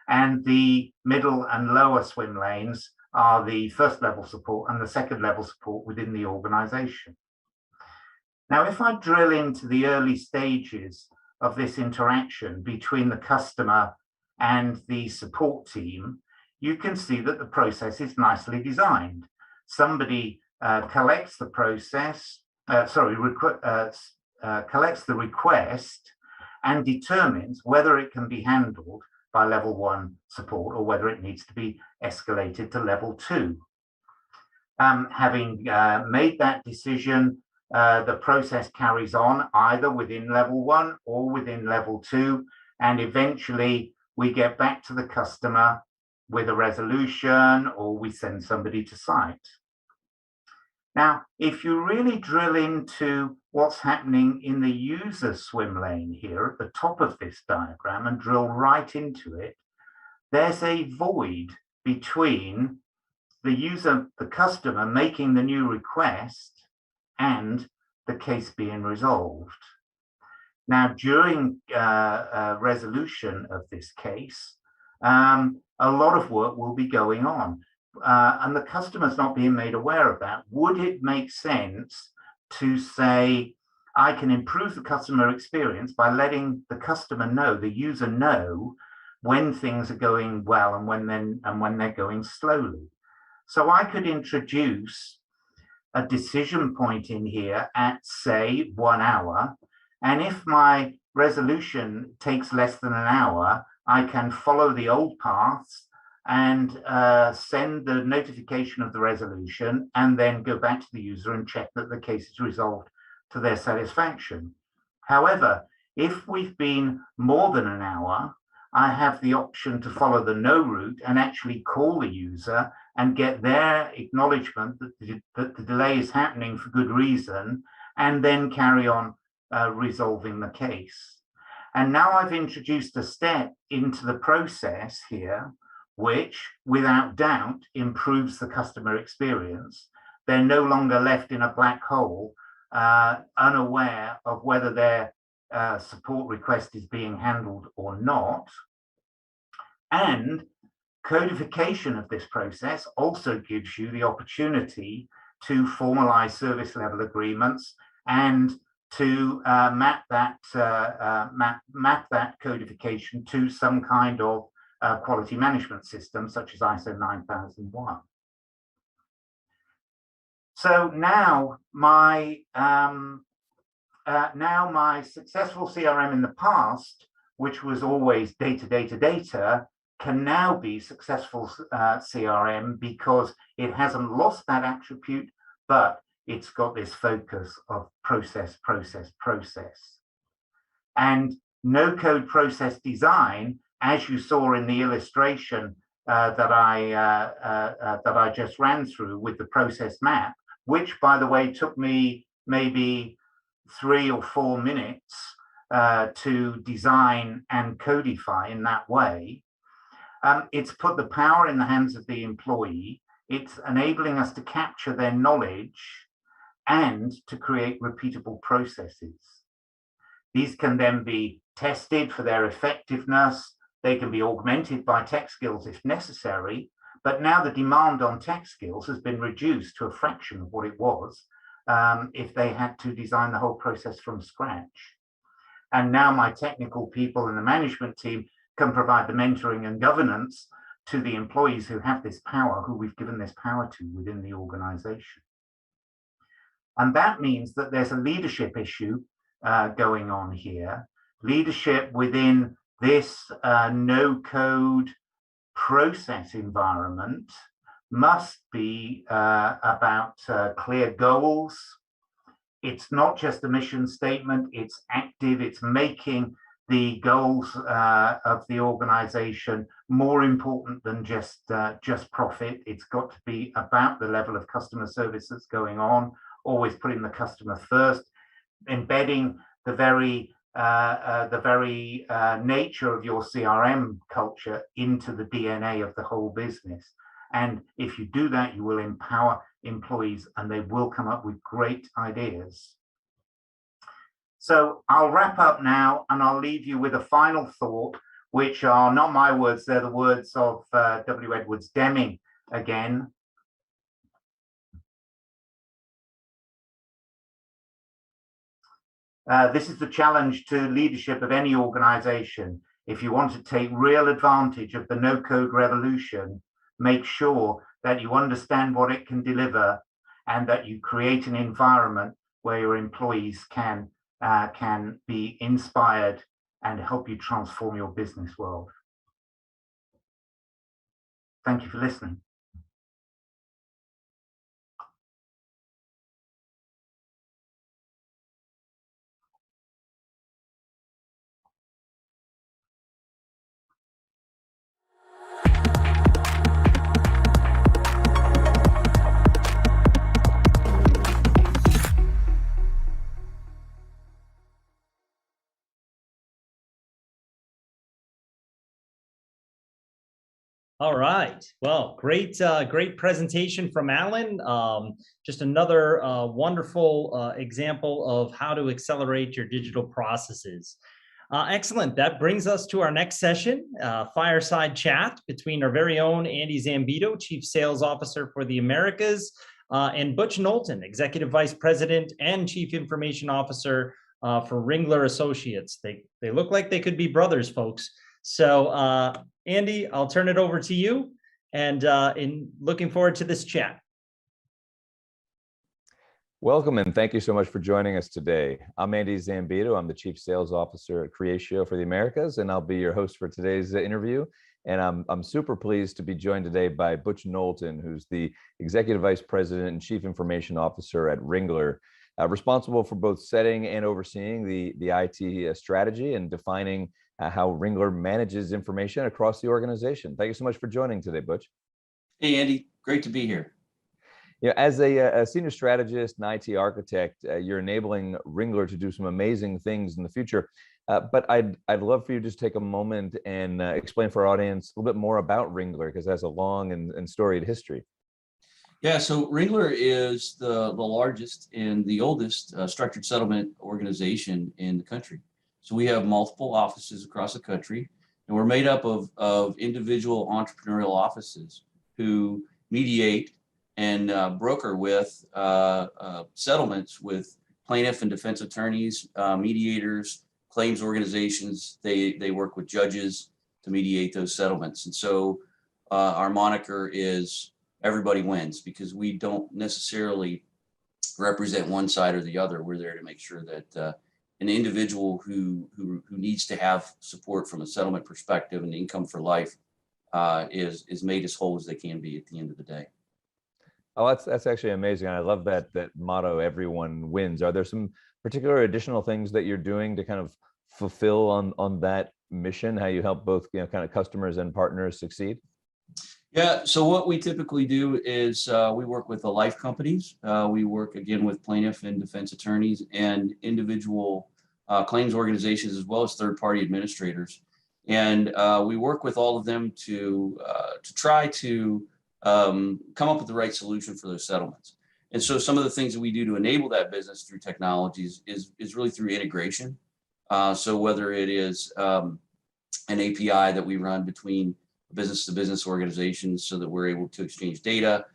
and the middle and lower swim lanes are the first level support and the second level support within the organization. Now, if I drill into the early stages of this interaction between the customer and the support team, you can see that the process is nicely designed. Somebody collects the collects the request and determines whether it can be handled by level 1 support or whether it needs to be escalated to level 2. Having made that decision, the process carries on either within level 1 or within level 2, and eventually we get back to the customer with a resolution, or we send somebody to site. Now, if you really drill into what's happening in the user swim lane here at the top of this diagram and drill right into it, there's a void between the customer making the new request and the case being resolved. Now, during resolution of this case, a lot of work will be going on, and the customer's not being made aware of that. Would it make sense to say, I can improve the customer experience by letting the customer know, the user know, when things are going well and when they're going slowly? So I could introduce a decision point in here at, say, 1 hour. And if my resolution takes less than an hour, I can follow the old paths and send the notification of the resolution and then go back to the user and check that the case is resolved to their satisfaction. However, if we've been more than an hour, I have the option to follow the no route and actually call the user and get their acknowledgement that the delay is happening for good reason, and then carry on resolving the case. And now I've introduced a step into the process here, which without doubt improves the customer experience. They're no longer left in a black hole, unaware of whether their support request is being handled or not. And codification of this process also gives you the opportunity to formalize service level agreements and to map that codification to some kind of quality management system, such as ISO 9001. So now my successful CRM in the past, which was always data, can now be successful CRM because it hasn't lost that attribute, but it's got this focus of process. And no-code process design, as you saw in the illustration that I just ran through with the process map, which, by the way, took me maybe 3 or 4 minutes to design and codify in that way. It's put the power in the hands of the employee. It's enabling us to capture their knowledge and to create repeatable processes. These can then be tested for their effectiveness. They can be augmented by tech skills if necessary, but now the demand on tech skills has been reduced to a fraction of what it was if they had to design the whole process from scratch. And now my technical people and the management team can provide the mentoring and governance to the employees who have this power, who we've given this power to within the organization. And that means that there's a leadership issue going on here. Leadership within this no-code process environment must be about clear goals. It's not just a mission statement, it's active, it's making the goals of the organization more important than just profit. It's got to be about the level of customer service that's going on, always putting the customer first, embedding the very nature of your CRM culture into the DNA of the whole business. And if you do that, you will empower employees and they will come up with great ideas. So I'll wrap up now and I'll leave you with a final thought, which are not my words, they're the words of W. Edwards Deming, again. This is the challenge to leadership of any organization. If you want to take real advantage of the no-code revolution, make sure that you understand what it can deliver and that you create an environment where your employees can be inspired and help you transform your business world. Thank you for listening. All right. Well, great presentation from Alan. Just another wonderful example of how to accelerate your digital processes. Excellent. That brings us to our next session, fireside chat between our very own Andy Zambito, Chief Sales Officer for the Americas, and Butch Knowlton, Executive Vice President and Chief Information Officer for Ringler Associates. They look like they could be brothers, folks. So Andy, I'll turn it over to you, and looking forward to this chat. Welcome, and thank you so much for joining us today. I'm Andy Zambito. I'm the Chief Sales Officer at Creatio for the Americas, and I'll be your host for today's interview. And I'm super pleased to be joined today by Butch Knowlton, who's the Executive Vice President and Chief Information Officer at Ringler, responsible for both setting and overseeing the IT strategy and defining how Ringler manages information across the organization. Thank you so much for joining today, Butch. Hey, Andy, great to be here. Yeah, as a senior strategist and IT architect, you're enabling Ringler to do some amazing things in the future. But I'd love for you to just take a moment and explain for our audience a little bit more about Ringler, because it has a long and storied history. Yeah, so Ringler is the largest and the oldest structured settlement organization in the country. So we have multiple offices across the country, and we're made up of individual entrepreneurial offices who mediate and broker with settlements with plaintiff and defense attorneys, mediators, claims organizations. They work with judges to mediate those settlements. And so our moniker is everybody wins, because we don't necessarily represent one side or the other. We're there to make sure that an individual who needs to have support from a settlement perspective and income for life is made as whole as they can be at the end of the day. Oh, that's actually amazing. I love that motto, everyone wins. Are there some particular additional things that you're doing to kind of fulfill on that mission, how you help both kind of customers and partners succeed? Yeah, so what we typically do is we work with the life companies. We work again with plaintiff and defense attorneys and individual claims organizations, as well as third-party administrators. And we work with all of them to try to come up with the right solution for those settlements. And so some of the things that we do to enable that business through technologies is really through integration. So whether it is an API that we run between business-to-business organizations so that we're able to exchange data.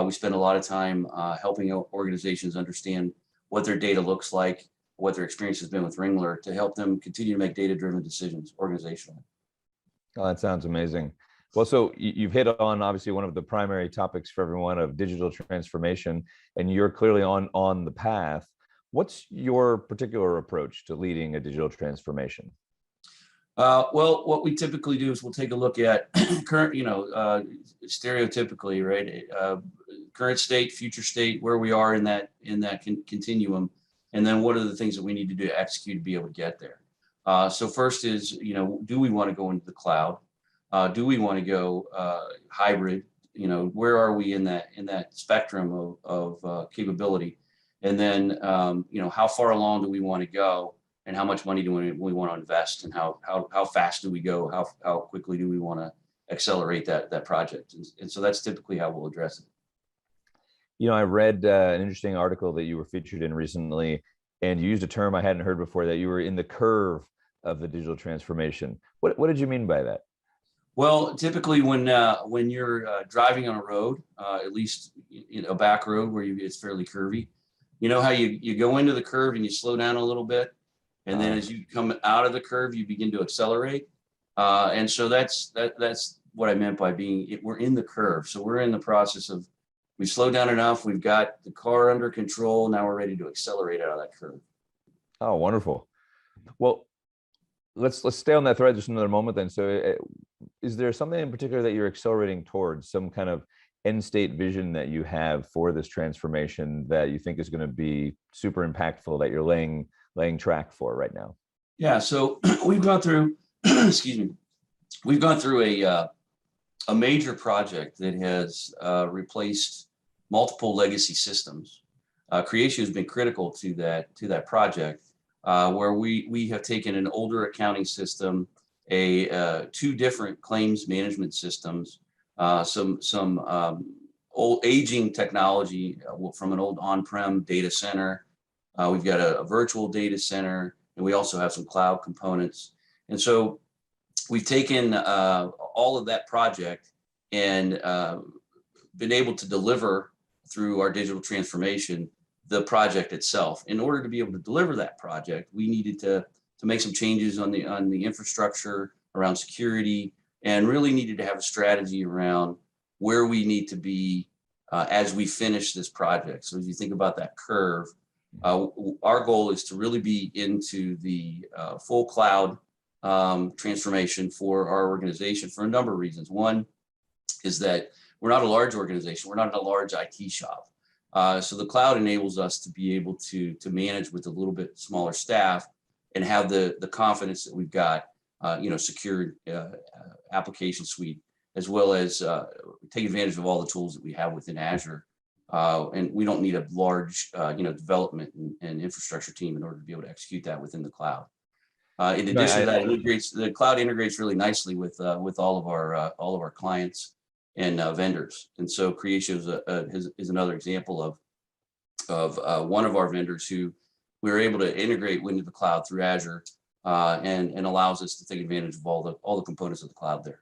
We spend a lot of time helping organizations understand what their data looks like, what their experience has been with Ringler, to help them continue to make data-driven decisions organizationally. Oh, that sounds amazing. Well, so you've hit on obviously one of the primary topics for everyone of digital transformation, and you're clearly on the path. What's your particular approach to leading a digital transformation? Well, what we typically do is we'll take a look at current, stereotypically, right? Current state, future state, where we are in that continuum, and then what are the things that we need to do to execute to be able to get there. So first is, do we want to go into the cloud? Do we want to go hybrid? Where are we in that spectrum of capability? And then, how far along do we want to go? And how much money do we want to invest, and how fast do we go? How quickly do we want to accelerate that project? And so that's typically how we'll address it. I read an interesting article that you were featured in recently, and you used a term I hadn't heard before, that you were in the curve of the digital transformation. What did you mean by that? Well, typically when you're driving on a road, at least in a back road where it's fairly curvy, you know how you go into the curve and you slow down a little bit, and then as you come out of the curve, you begin to accelerate. And so that's what I meant by we're in the curve. So we're in the process of, we slowed down enough, we've got the car under control, now we're ready to accelerate out of that curve. Oh, wonderful. Well, let's stay on that thread just another moment then. So is there something in particular that you're accelerating towards, some kind of end state vision that you have for this transformation that you think is going to be super impactful, that you're laying track for right now? Yeah, so we've gone through, excuse me, we've gone through a major project that has replaced multiple legacy systems. Creatio has been critical to that project, where we have taken an older accounting system, two different claims management systems, some old aging technology from an old on-prem data center. We've got a virtual data center, and we also have some cloud components. And so we've taken all of that project and been able to deliver through our digital transformation the project itself. In order to be able to deliver that project, we needed to make some changes on the infrastructure around security, and really needed to have a strategy around where we need to be as we finish this project. So as you think about that curve, our goal is to really be into the full cloud transformation for our organization for a number of reasons. One is that we're not a large organization. We're not a large IT shop. So the cloud enables us to be able to manage with a little bit smaller staff and have the confidence that we've got, secured application suite, as well as take advantage of all the tools that we have within Azure. And we don't need a large, development and infrastructure team in order to be able to execute that within the cloud. In addition to that, the cloud integrates really nicely with all of our clients and vendors. And so Creatio is another example of one of our vendors who we were able to integrate into the cloud through Azure, and allows us to take advantage of all the components of the cloud there.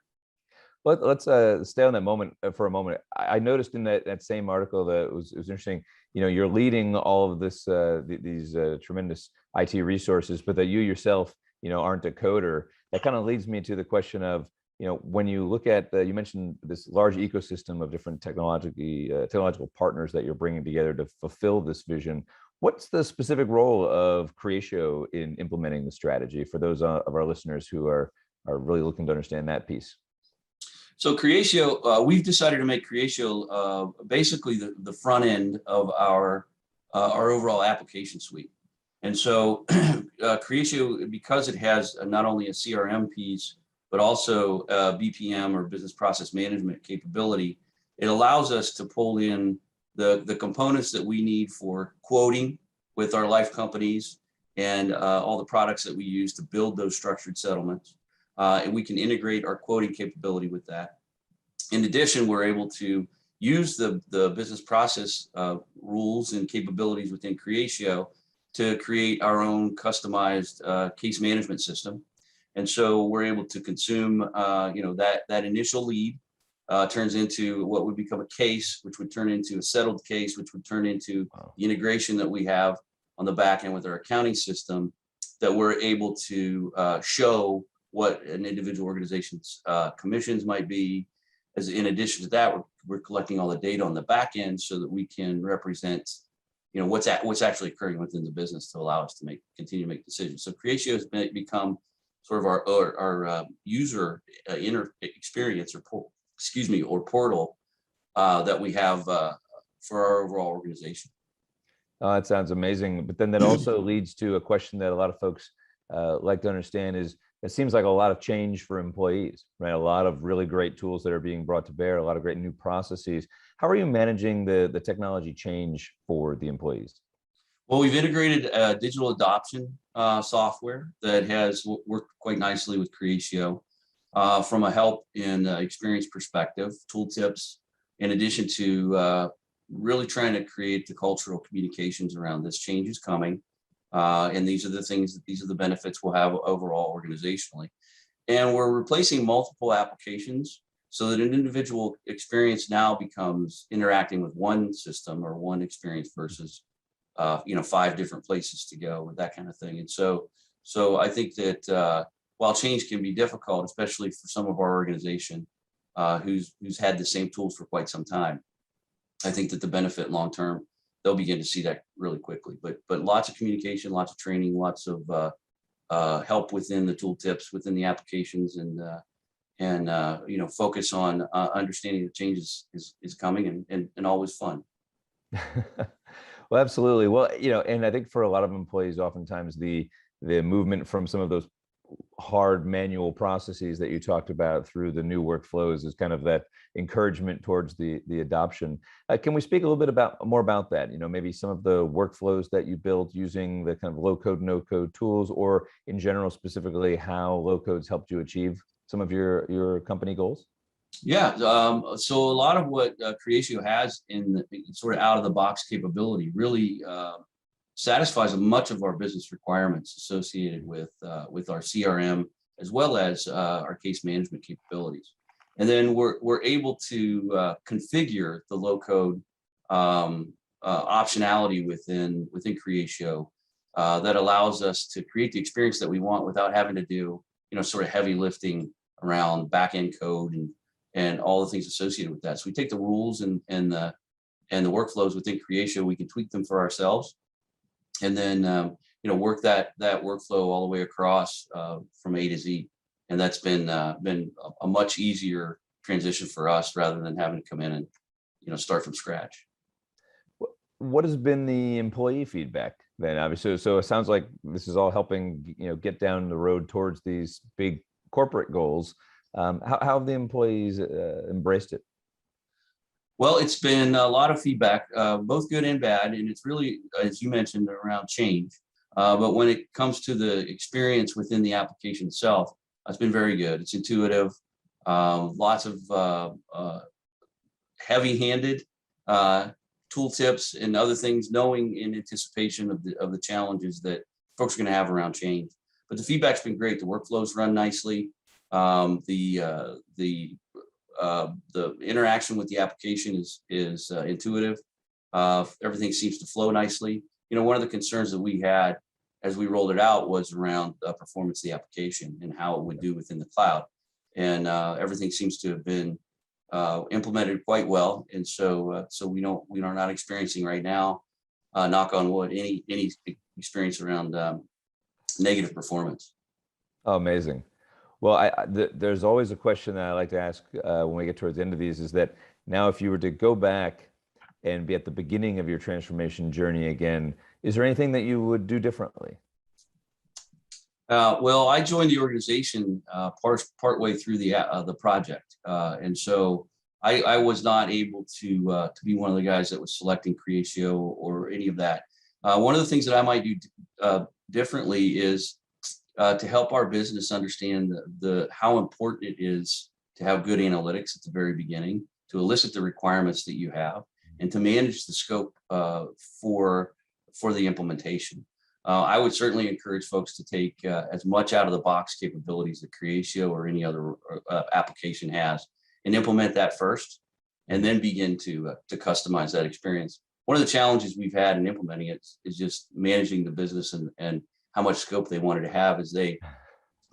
Let's stay on that moment for a moment. I noticed in that same article that it was interesting. You're leading all of this these tremendous IT resources, but that you yourself aren't a coder. That kind of leads me to the question of when you look at you mentioned this large ecosystem of different technological partners that you're bringing together to fulfill this vision. What's the specific role of Creatio in implementing the strategy for those of our listeners who are really looking to understand that piece? So Creatio, we've decided to make Creatio basically the front end of our overall application suite. And so Creatio, because it has not only a CRM piece, but also BPM or business process management capability, it allows us to pull in the components that we need for quoting with our life companies and all the products that we use to build those structured settlements. And we can integrate our quoting capability with that. In addition, we're able to use the business process rules and capabilities within Creatio to create our own customized case management system. And so we're able to consume, that initial lead turns into what would become a case, which would turn into a settled case, which would turn into the integration that we have on the back end with our accounting system, that we're able to show what an individual organization's commissions might be. As in addition to that, we're collecting all the data on the back end so that we can represent, what's actually occurring within the business to allow us to continue to make decisions. So Creatio has become sort of our user experience or portal that we have for our overall organization. That sounds amazing. But then that also leads to a question that a lot of folks like to understand is, it seems like a lot of change for employees, right? A lot of really great tools that are being brought to bear, a lot of great new processes. How are you managing the technology change for the employees? Well, we've integrated digital adoption software that has worked quite nicely with Creatio from a help and experience perspective, tooltips, in addition to really trying to create the cultural communications around this change is coming. And these are the benefits we'll have overall organizationally. And we're replacing multiple applications so that an individual experience now becomes interacting with one system or one experience versus 5 different places to go, or that kind of thing. And so I think that while change can be difficult, especially for some of our organization who's had the same tools for quite some time, I think that the benefit long term, they'll begin to see that really quickly. But lots of communication, lots of training, lots of help within the tool tips, within the applications, and focus on understanding the changes is coming and always fun. Well, absolutely. Well, and I think for a lot of employees, oftentimes the movement from some of those hard manual processes that you talked about through the new workflows is kind of that encouragement towards the adoption. Can we speak a little bit more about that? Maybe some of the workflows that you built using the kind of low code, no code tools, or in general, specifically how low code's helped you achieve some of your company goals? Yeah, so a lot of what Creatio has in the sort of out of the box capability really satisfies much of our business requirements associated with our CRM, as well as our case management capabilities. And then we're able to configure the low code optionality within Creatio that allows us to create the experience that we want without having to do sort of heavy lifting around back end code and all the things associated with that. So we take the rules and the workflows within Creatio, we can tweak them for ourselves, and then work that workflow all the way across from A to Z. And that's been a much easier transition for us rather than having to come in and start from scratch. What has been the employee feedback then? Obviously, so it sounds like this is all helping get down the road towards these big corporate goals. How have the employees embraced it? Well, it's been a lot of feedback, both good and bad, and it's really, as you mentioned, around change. But when it comes to the experience within the application itself, it's been very good. It's intuitive, lots of heavy-handed tool tips and other things, knowing in anticipation of the challenges that folks are going to have around change. But the feedback's been great. The workflows run nicely. The interaction with the application is intuitive. Everything seems to flow nicely. One of the concerns that we had as we rolled it out was around performance of the application and how it would do within the cloud. And everything seems to have been implemented quite well. And so we are not experiencing right now, knock on wood, any experience around negative performance. Oh, amazing. Well, there's always a question that I like to ask when we get towards the end of these, is that now if you were to go back and be at the beginning of your transformation journey again, is there anything that you would do differently? Well, I joined the organization partway through the project, and so I was not able to be one of the guys that was selecting Creatio or any of that. One of the things that I might do differently is to help our business understand how important it is to have good analytics at the very beginning, to elicit the requirements that you have, and to manage the scope for the implementation. I would certainly encourage folks to take as much out of the box capabilities that Creatio or any other application has and implement that first, and then begin to customize that experience. One of the challenges we've had in implementing it is just managing the business and how much scope they wanted to have as they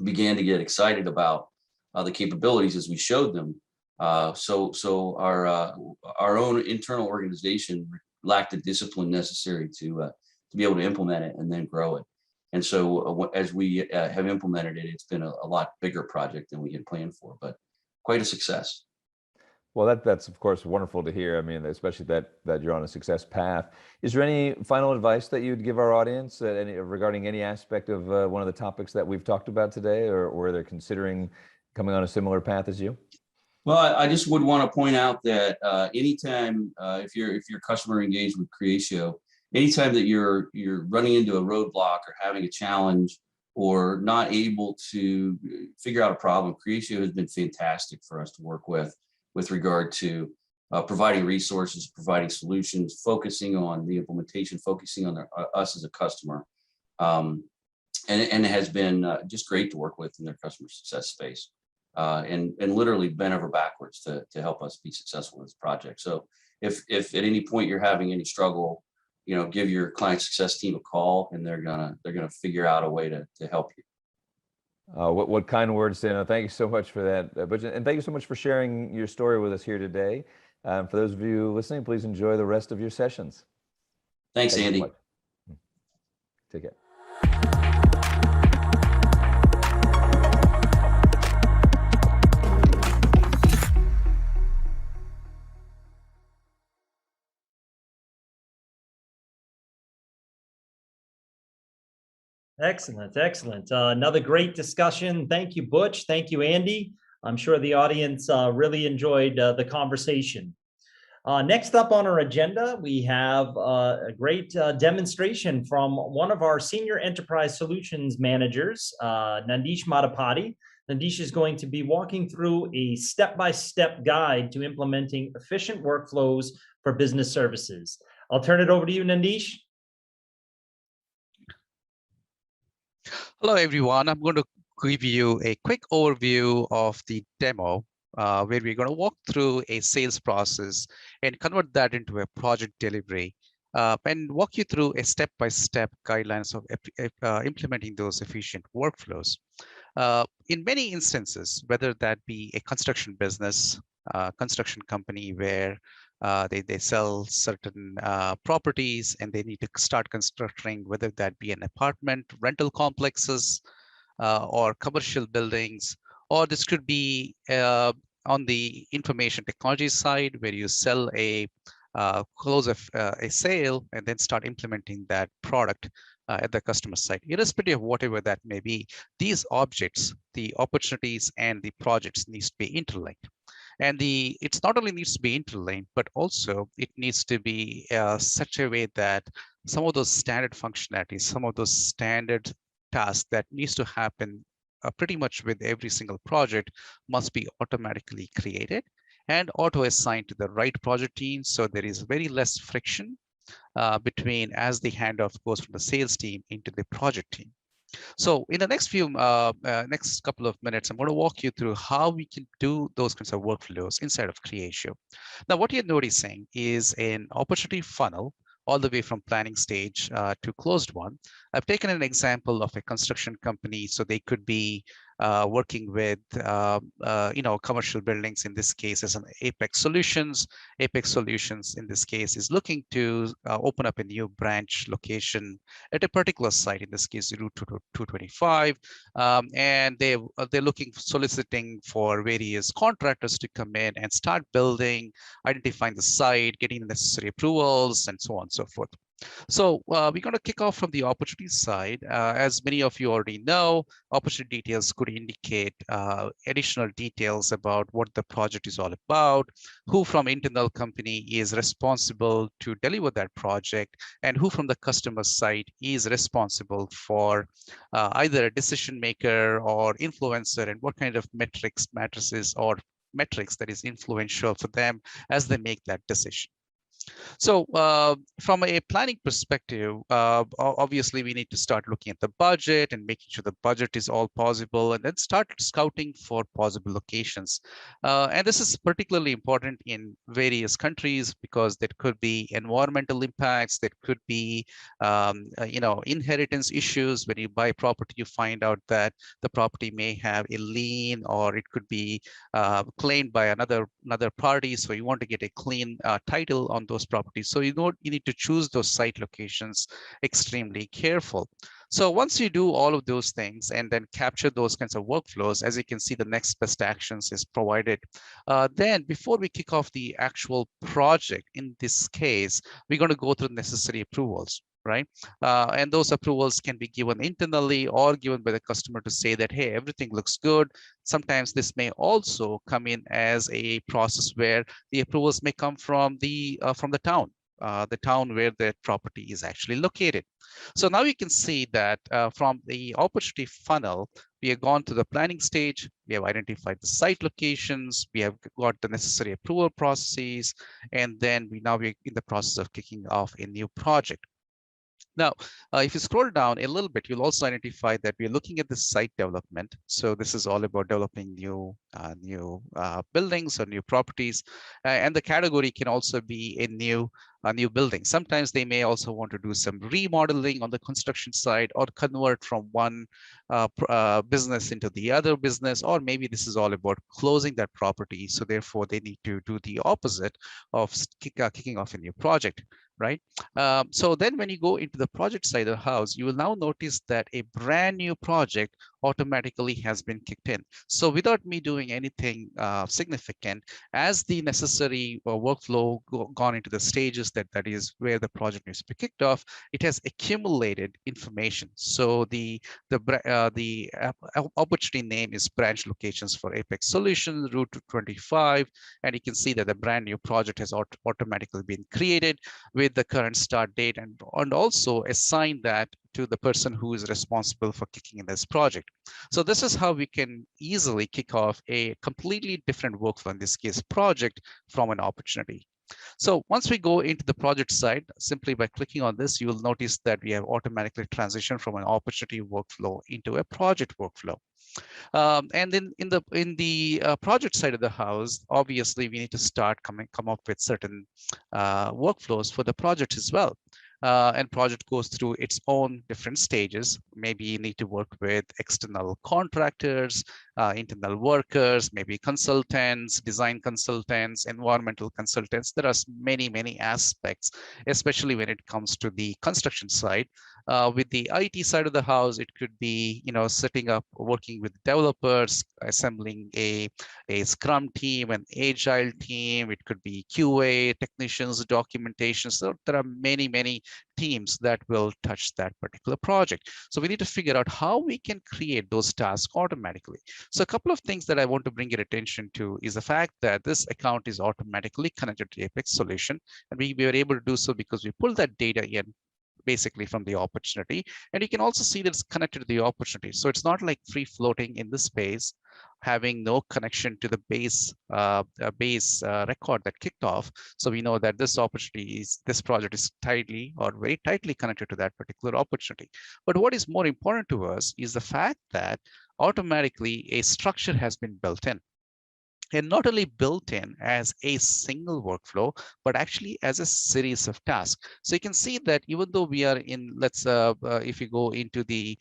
began to get excited about the capabilities as we showed them. So our own internal organization lacked the discipline necessary to be able to implement it and then grow it. And so as we have implemented it, it's been a lot bigger project than we had planned for, but quite a success. Well, that's of course wonderful to hear. I mean, especially that you're on a success path. Is there any final advice that you'd give our audience regarding any aspect of one of the topics that we've talked about today, or where they're considering coming on a similar path as you? Well, I just would want to point out that anytime if you're customer engaged with Creatio, anytime that you're running into a roadblock or having a challenge or not able to figure out a problem, Creatio has been fantastic for us to work with regard to providing resources, providing solutions, focusing on the implementation, focusing on us as a customer. and it has been just great to work with in their customer success space, and literally bent over backwards to help us be successful with this project. So if at any point you're having any struggle, give your client success team a call, and they're gonna figure out a way to help you. What kind words, Dana. Thank you so much for that, Butch, and thank you so much for sharing your story with us here today. For those of you listening, please enjoy the rest of your sessions. Thanks, Thank you Andy. so much. Take care. Excellent, excellent. Another great discussion. Thank you, Butch. Thank you, Andy. I'm sure the audience really enjoyed the conversation. Next up on our agenda, we have a great demonstration from one of our senior enterprise solutions managers, Nandish Madapati. Nandish is going to be walking through a step-by-step guide to implementing efficient workflows for business services. I'll turn it over to you, Nandish. Hello, everyone. I'm going to give you a quick overview of the demo where we're going to walk through a sales process and convert that into a project delivery and walk you through a step-by-step guidelines of implementing those efficient workflows. In many instances, whether that be a construction business, construction company where they sell certain properties and they need to start constructing, whether that be an apartment, rental complexes, or commercial buildings, or this could be on the information technology side where you sell close a sale and then start implementing that product at the customer side. Irrespective of whatever that may be, these objects, the opportunities and the projects needs to be interlinked. And it's not only needs to be interlinked, but also it needs to be such a way that some of those standard functionalities, some of those standard tasks that needs to happen pretty much with every single project must be automatically created and auto-assigned to the right project team. So there is very less friction between as the handoff goes from the sales team into the project team. So in the next couple of minutes, I'm going to walk you through how we can do those kinds of workflows inside of Creatio. Now, what you're noticing is an opportunity funnel all the way from planning stage to closed one. I've taken an example of a construction company, so they could be working with commercial buildings. In this case, as an Apex Solutions. Apex Solutions in this case is looking to open up a new branch location at a particular site. In this case, Route 225, and they're soliciting for various contractors to come in and start building, identifying the site, getting the necessary approvals, and so on and so forth. So we're going to kick off from the opportunity side. As many of you already know, opportunity details could indicate additional details about what the project is all about, who from internal company is responsible to deliver that project, and who from the customer side is responsible for either a decision maker or influencer, and what kind of matrices or metrics that is influential for them as they make that decision. So from a planning perspective, obviously we need to start looking at the budget and making sure the budget is all possible, and then start scouting for possible locations. And this is particularly important in various countries because there could be environmental impacts, there could be inheritance issues. When you buy property, you find out that the property may have a lien, or it could be claimed by another party. So you want to get a clean title on those properties. So you need to choose those site locations extremely careful. So once you do all of those things and then capture those kinds of workflows, as you can see, the next best actions is provided. Then before we kick off the actual project, in this case, we're going to go through the necessary approvals, right? And those approvals can be given internally or given by the customer to say that, hey, everything looks good. Sometimes this may also come in as a process where the approvals may come from the town where the property is actually located. So now you can see that from the opportunity funnel, we have gone to the planning stage. We have identified the site locations. We have got the necessary approval processes, and then we're in the process of kicking off a new project. Now, if you scroll down a little bit, you'll also identify that we're looking at the site development. So this is all about developing new buildings or new properties. And the category can also be a new building. Sometimes they may also want to do some remodeling on the construction side or convert from one business into the other business, or maybe this is all about closing that property. So therefore, they need to do the opposite of kicking off a new project, right? So then when you go into the project side of the house, you will now notice that a brand new project automatically has been kicked in. So without me doing anything significant, as the necessary workflow gone into the stages that is where the project needs to be kicked off, it has accumulated information. So the opportunity name is branch locations for Apex Solutions, Route 25, and you can see that the brand new project has automatically been created with the current start date, and also assign that to the person who is responsible for kicking in this project. So this is how we can easily kick off a completely different workflow, in this case project, from an opportunity. So once we go into the project side, simply by clicking on this, you will notice that we have automatically transitioned from an opportunity workflow into a project workflow. And then in the project side of the house, obviously we need to come up with certain workflows for the project as well. And project goes through its own different stages. Maybe you need to work with external contractors, internal workers, maybe consultants, design consultants, environmental consultants. There are many aspects, especially when it comes to the construction side. With the IT side of the house, it could be, setting up, working with developers, assembling a Scrum team, an Agile team. It could be QA, technicians, documentation. So there are many teams that will touch that particular project. So we need to figure out how we can create those tasks automatically. So a couple of things that I want to bring your attention to is the fact that this account is automatically connected to Apex Solution. And we were able to do so because we pulled that data in basically from the opportunity. And you can also see that it's connected to the opportunity. So it's not like free floating in this space, having no connection to the base record that kicked off. So we know that this project is tightly or very tightly connected to that particular opportunity. But what is more important to us is the fact that automatically a structure has been built in. And not only built in as a single workflow, but actually as a series of tasks. So you can see that even though we are in, if you go into the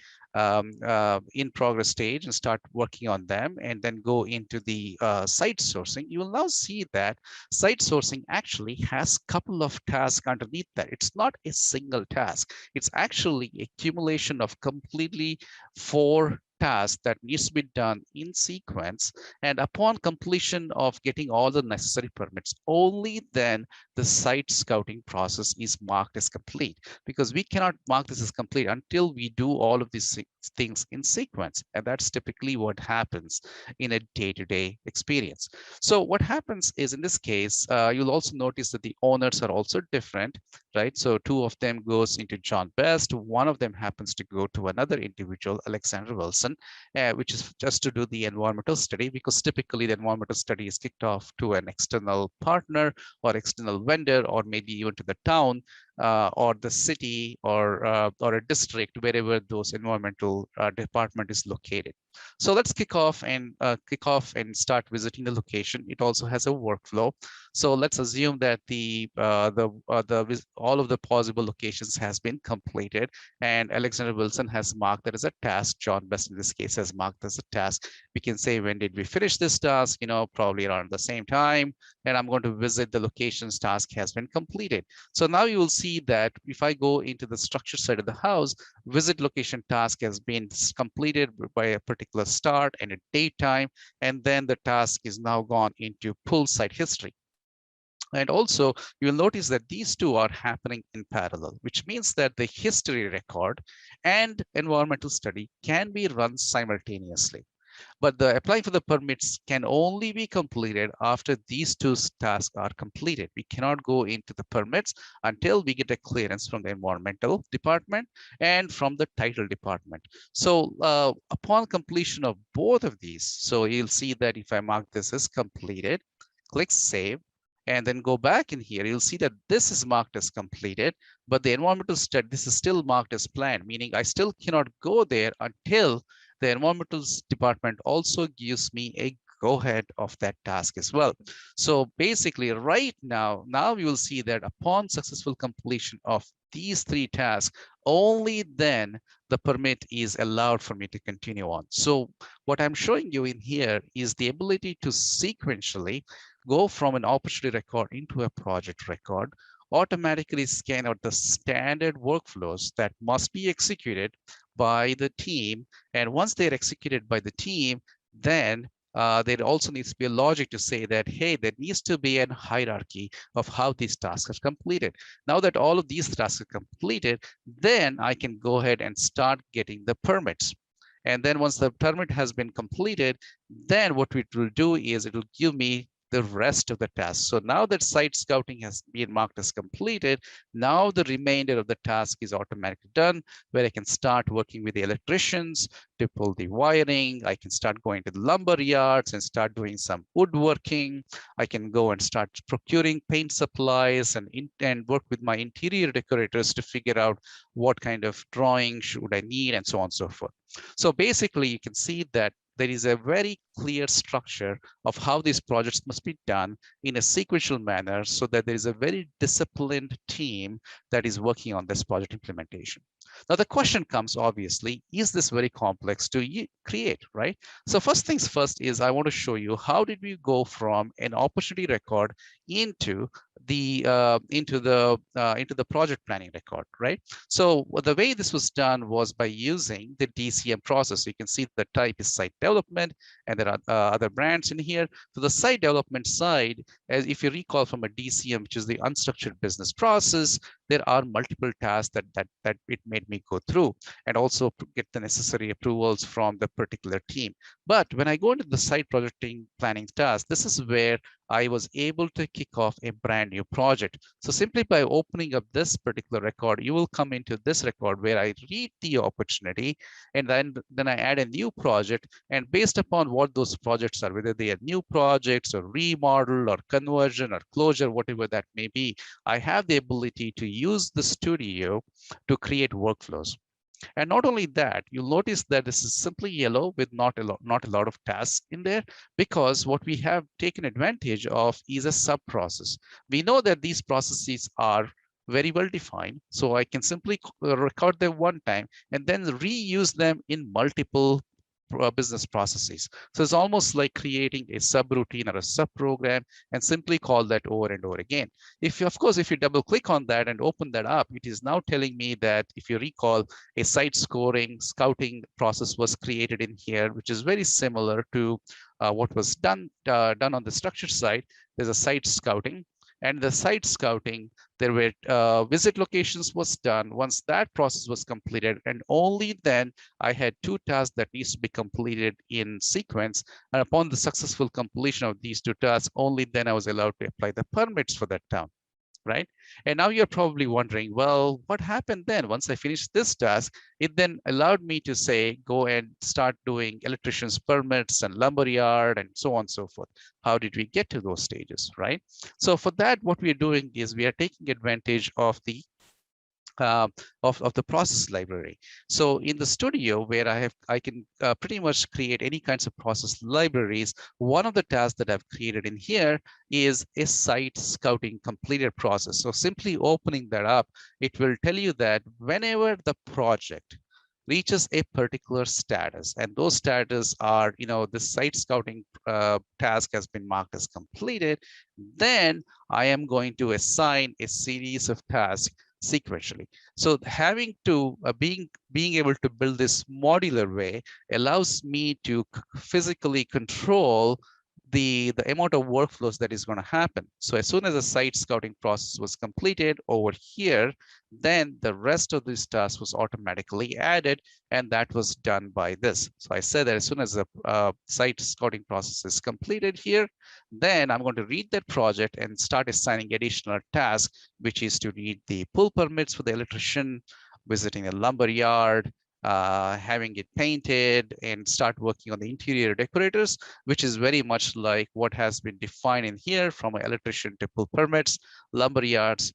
in progress stage and start working on them and then go into the site sourcing, you will now see that site sourcing actually has a couple of tasks underneath that. It's not a single task. It's actually accumulation of completely 4 task that needs to be done in sequence, and upon completion of getting all the necessary permits, only then the site scouting process is marked as complete, because we cannot mark this as complete until we do all of these things in sequence, and that's typically what happens in a day-to-day experience. So what happens is, in this case, you'll also notice that the owners are also different, right? So 2 of them goes into John Best, 1 of them happens to go to another individual, Alexander Wilson, which is just to do the environmental study, because typically the environmental study is kicked off to an external partner or external vendor, or maybe even to the town or the city or a district, wherever those environmental department is located. So let's kick off and start visiting the location. It also has a workflow. So let's assume that all of the possible locations has been completed, and Alexander Wilson has marked that as a task. John Best in this case has marked as a task. We can say, when did we finish this task? Probably around the same time. And I'm going to visit the locations task has been completed. So now you will see that if I go into the structure side of the house, visit location task has been completed by a particular start and a date time, and then the task is now gone into pull site history. And also, you'll notice that these 2 are happening in parallel, which means that the history record and environmental study can be run simultaneously. But the applying for the permits can only be completed after these 2 tasks are completed. We cannot go into the permits until we get a clearance from the environmental department and from the title department. So upon completion of both of these, so you'll see that if I mark this as completed, click save, and then go back in here, you'll see that this is marked as completed, but the environmental study, this is still marked as planned, meaning I still cannot go there until the environmental department also gives me a go ahead of that task as well. So basically right now you will see that upon successful completion of these 3 tasks, only then the permit is allowed for me to continue on. So what I'm showing you in here is the ability to sequentially go from an opportunity record into a project record, automatically scan out the standard workflows that must be executed by the team. And once they're executed by the team, then there also needs to be a logic to say that, hey, there needs to be a hierarchy of how these tasks are completed. Now that all of these tasks are completed, then I can go ahead and start getting the permits. And then once the permit has been completed, then what it will do is it will give me the rest of the tasks. So now that site scouting has been marked as completed, now the remainder of the task is automatically done, where I can start working with the electricians to pull the wiring. I can start going to the lumber yards and start doing some woodworking. I can go and start procuring paint supplies and work with my interior decorators to figure out what kind of drawing should I need and so on and so forth. So basically, you can see that there is a very clear structure of how these projects must be done in a sequential manner so that there is a very disciplined team that is working on this project implementation. Now, the question comes, obviously, is this very complex to create, right? So first things first is I want to show you how did we go from an opportunity record into the project planning record, right? So the way this was done was by using the DCM process. You can see the type is site development, and there are other brands in here. So the site development side, as if you recall from a DCM, which is the unstructured business process, there are multiple tasks that it made me go through and also get the necessary approvals from the particular team. But when I go into the site project planning task, this is where I was able to kick off a brand new project. So simply by opening up this particular record, you will come into this record where I read the opportunity, and then I add a new project. And based upon what those projects are, whether they are new projects or remodel or conversion or closure, whatever that may be, I have the ability to use the studio to create workflows. And not only that, you'll notice that this is simply yellow with not a lot of tasks in there, because what we have taken advantage of is a sub process. We know that these processes are very well defined, so I can simply record them one time and then reuse them in multiple business processes. So it's almost like creating a subroutine or a subprogram and simply call that over and over again. If you double click on that and open that up, it is now telling me that, if you recall, a site scouting process was created in here, which is very similar to what was done on the structure side. There's a site scouting. And the site scouting, there were visit locations was done. Once that process was completed, and only then I had 2 tasks that needs to be completed in sequence. And upon the successful completion of these 2 tasks, only then I was allowed to apply the permits for that town, right? And now you're probably wondering, well, what happened then? Once I finished this task, it then allowed me to say, go and start doing electrician's permits and lumberyard and so on and so forth. How did we get to those stages, right? So for that, what we are doing is we are taking advantage of the of the process library. So in the studio, where I can pretty much create any kinds of process libraries, one of the tasks that I've created in here is a site scouting completed process. So simply opening that up, it will tell you that whenever the project reaches a particular status, and those status are, the site scouting task has been marked as completed, then I am going to assign a series of tasks sequentially. So having to being able to build this modular way allows me to physically control the amount of workflows that is going to happen. So as soon as the site scouting process was completed over here, then the rest of this task was automatically added, and that was done by this. So I said that as soon as the site scouting process is completed here, then I'm going to read that project and start assigning additional tasks, which is to read the pull permits for the electrician, visiting a lumber yard, having it painted, and start working on the interior decorators, which is very much like what has been defined in here, from an electrician to pull permits, lumber yards,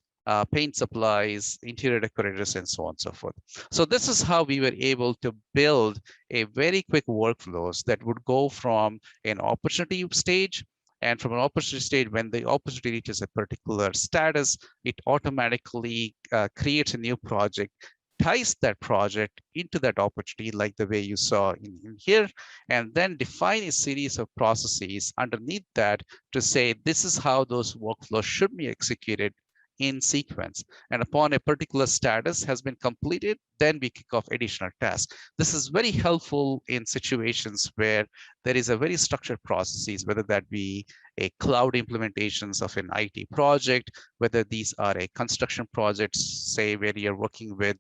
paint supplies, interior decorators, and so on and so forth. So this is how we were able to build a very quick workflows that would go from an opportunity stage, and from an opportunity stage, when the opportunity reaches a particular status, it automatically creates a new project, ties that project into that opportunity, like the way you saw in here, and then define a series of processes underneath that to say, this is how those workflows should be executed in sequence. And upon a particular status has been completed, then we kick off additional tasks. This is very helpful in situations where there is a very structured processes, whether that be a cloud implementations of an IT project, whether these are a construction projects, say where you're working with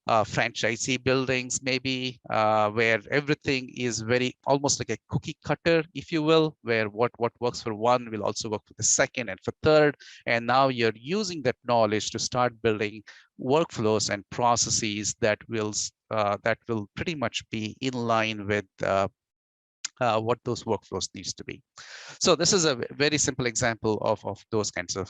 franchisee buildings, maybe where everything is very almost like a cookie cutter, if you will, where what works for one will also work for the second and for third. And now you're using that knowledge to start building workflows and processes that will pretty much be in line with what those workflows needs to be. So this is a very simple example of those kinds of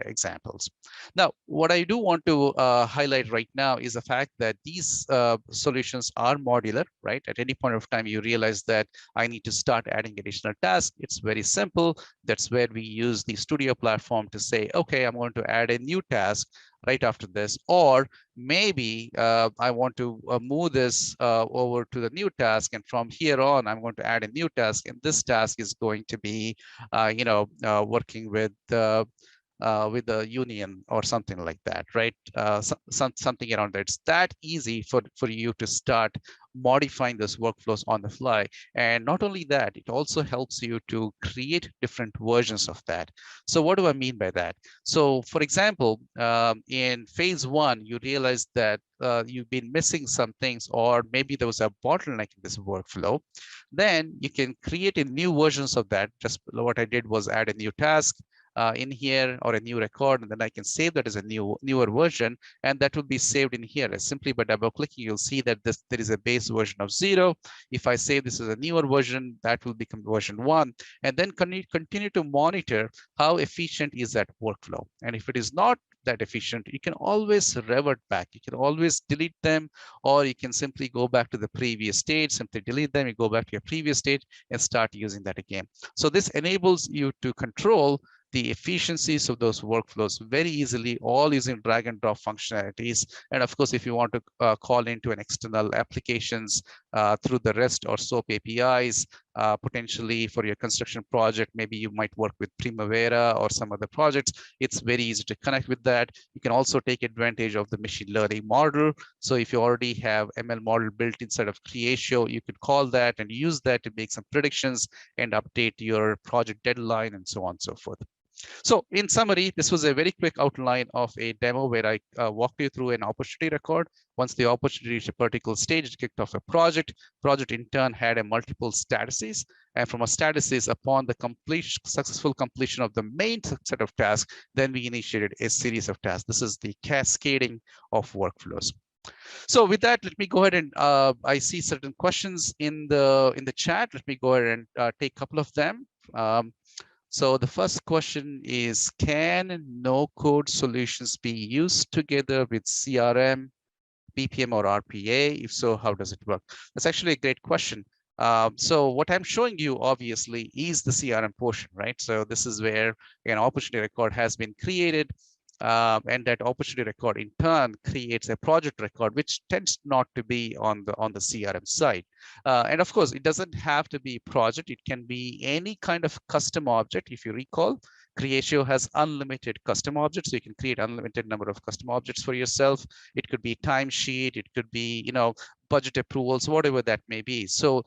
examples. Now, what I do want to highlight right now is the fact that these solutions are modular, right? At any point of time, you realize that I need to start adding additional tasks. It's very simple. That's where we use the Studio platform to say, okay, I'm going to add a new task right after this, or maybe I want to move this over to the new task, and from here on, I'm going to add a new task, and this task is going to be, working with the union or something like that, right? Something around that. It's that easy for you to start modifying those workflows on the fly. And not only that, it also helps you to create different versions of that. So what do I mean by that? So for example, in phase one, you realize that you've been missing some things, or maybe there was a bottleneck in this workflow. Then you can create a new versions of that. Just what I did was add a new task in here, or a new record, and then I can save that as a newer version, and that will be saved in here. Simply by double clicking, you'll see that there is a base version of 0. If I save this as a newer version, that will become version 1, and then continue to monitor how efficient is that workflow. And if it is not that efficient, you can always revert back. You can always delete them, or you can simply go back to the previous stage, simply delete them, you go back to your previous stage and start using that again. So this enables you to control the efficiencies of those workflows very easily, all using drag and drop functionalities. And of course, if you want to call into an external applications through the REST or SOAP APIs, potentially for your construction project, maybe you might work with Primavera or some other projects. It's very easy to connect with that. You can also take advantage of the machine learning model. So if you already have ML model built inside of Creatio, you could call that and use that to make some predictions and update your project deadline and so on and so forth. So in summary, this was a very quick outline of a demo where I walked you through an opportunity record. Once the opportunity reached a particular stage, it kicked off a project. Project in turn had a multiple statuses. And from a statuses, upon the successful completion of the main set of tasks, then we initiated a series of tasks. This is the cascading of workflows. So with that, let me go ahead and I see certain questions in the chat. Let me go ahead and take a couple of them. So the first question is, can no-code solutions be used together with CRM, BPM, or RPA? If so, how does it work? That's actually a great question. So what I'm showing you, obviously, is the CRM portion, right? So this is where an opportunity record has been created. And that opportunity record in turn creates a project record, which tends not to be on the CRM side. And of course, it doesn't have to be project. It can be any kind of custom object. If you recall, Creatio has unlimited custom objects, so you can create unlimited number of custom objects for yourself. It could be timesheet, it could be, budget approvals, whatever that may be. So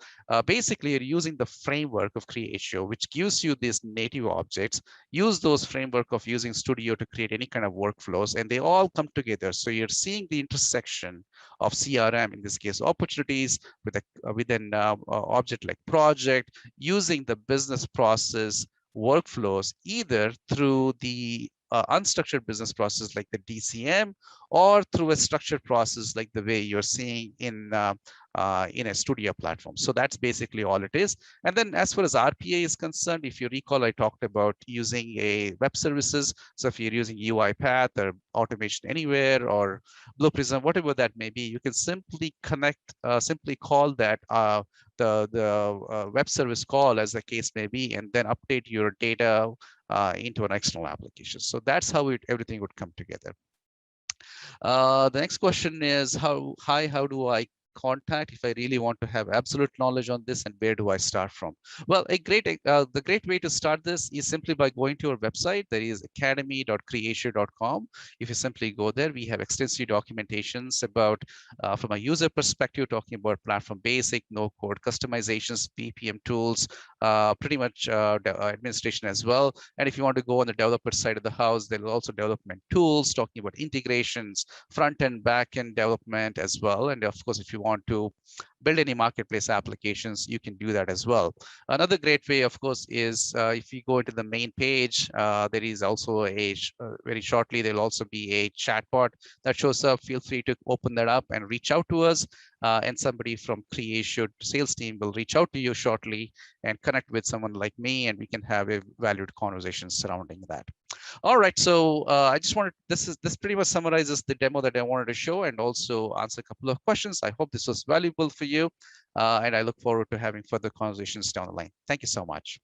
basically, you're using the framework of Creatio, which gives you these native objects. Use those framework of using Studio to create any kind of workflows, and they all come together. So you're seeing the intersection of CRM, in this case, opportunities, with an object like project, using the business process workflows, either through the unstructured business process like the DCM, or through a structured process like the way you're seeing in a studio platform. So that's basically all it is. And then as far as RPA is concerned, if you recall, I talked about using a web services. So if you're using UiPath or Automation Anywhere or Blue Prism, whatever that may be, you can simply connect, simply call that the web service call, as the case may be, and then update your data into an external application. So that's how everything would come together. The next question is how do I contact if I really want to have absolute knowledge on this, and where do I start from? Well, the great way to start this is simply by going to our website. There is academy.creatio.com. If you simply go there, we have extensive documentations about, from a user perspective, talking about platform basic, no code customizations, PPM tools, pretty much administration as well. And if you want to go on the developer side of the house, there are also development tools talking about integrations, front end, back end development as well. And of course, if you want to build any marketplace applications, you can do that as well. Another great way, of course, is if you go into the main page, there is also very shortly, there'll also be a chatbot that shows up. Feel free to open that up and reach out to us. And somebody from Creatio sales team will reach out to you shortly and connect with someone like me, and we can have a valued conversation surrounding that. All right, so I just wanted, this pretty much summarizes the demo that I wanted to show, and also answer a couple of questions. I hope this was valuable for you, and I look forward to having further conversations down the line. Thank you so much.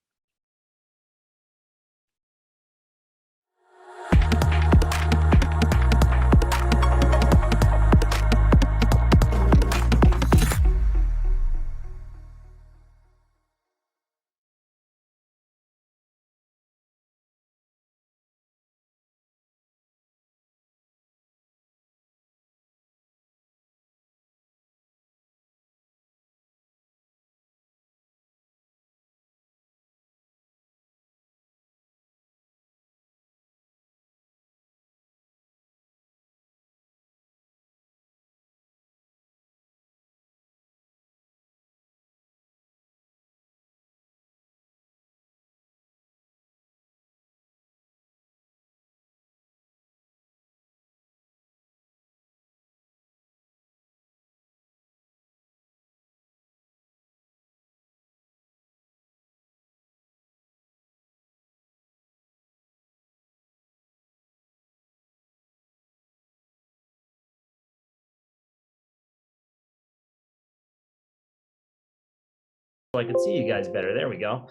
I can see you guys better. There we go.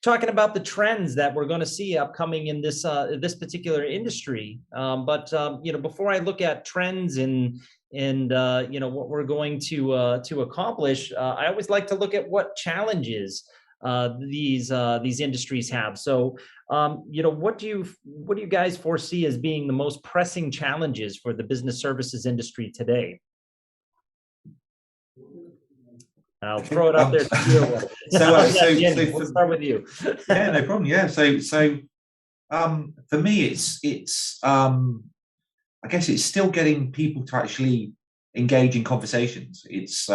Talking about the trends that we're going to see upcoming in this this particular industry. You know, before I look at trends and you know, what we're going to accomplish, I always like to look at what challenges these industries have. So, you know, what do you guys foresee as being the most pressing challenges for the business services industry today? I'll throw it up there to you. We'll start with you. Yeah, no problem. Yeah, so for me, it's I guess it's still getting people to actually engage in conversations. It's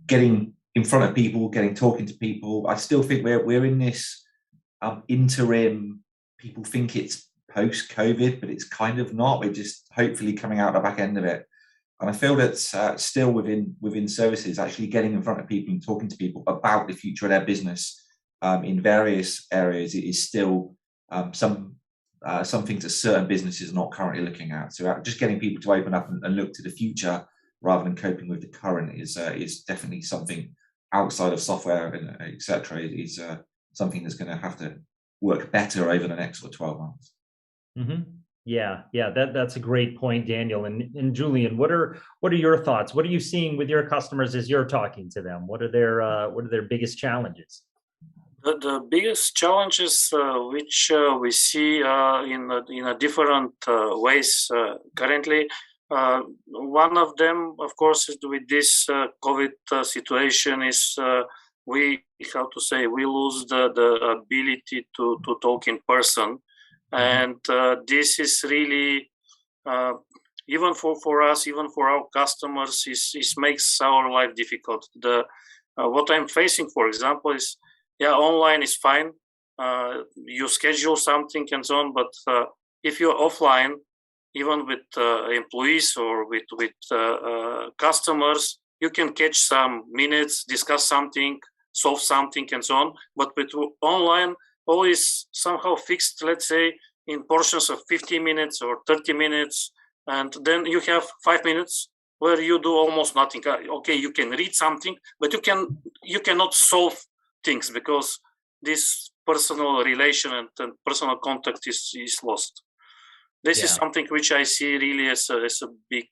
getting in front of people, talking to people. I still think we're in this interim. People think it's post-COVID, but it's kind of not. We're just hopefully coming out the back end of it. And I feel that still within services, actually getting in front of people and talking to people about the future of their business in various areas is still some things that certain businesses are not currently looking at. So just getting people to open up and look to the future rather than coping with the current is definitely something outside of software and etc. is something that's going to have to work better over the next 12 months. Mm-hmm. Yeah, that's a great point, Daniel. And Julian, what are your thoughts? What are you seeing with your customers as you're talking to them? What are their biggest challenges? The biggest challenges which we see in a different ways currently. One of them, of course, is with this COVID situation is we lose the ability to talk in person. And this is really, even for us, even for our customers, it makes our life difficult. What I'm facing, for example, is online is fine, you schedule something and so on. But if you're offline, even with employees or with customers, you can catch some minutes, discuss something, solve something, and so on. But with online, all is somehow fixed, let's say, in portions of 50 minutes or 30 minutes. And then you have 5 minutes where you do almost nothing. Okay, you can read something, but you cannot solve things because this personal relation and personal contact is lost. This is something which I see really as a big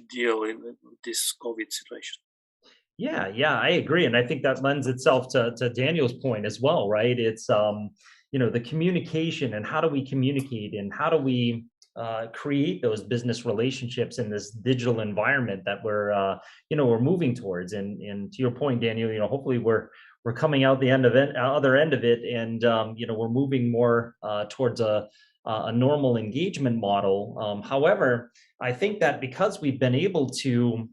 deal in this COVID situation. Yeah, I agree. And I think that lends itself to Daniel's point as well, right? It's, the communication and how do we communicate and how do we create those business relationships in this digital environment that we're moving towards. And to your point, Daniel, hopefully we're coming out the other end of it, and we're moving more towards a normal engagement model. However, I think that because we've been able to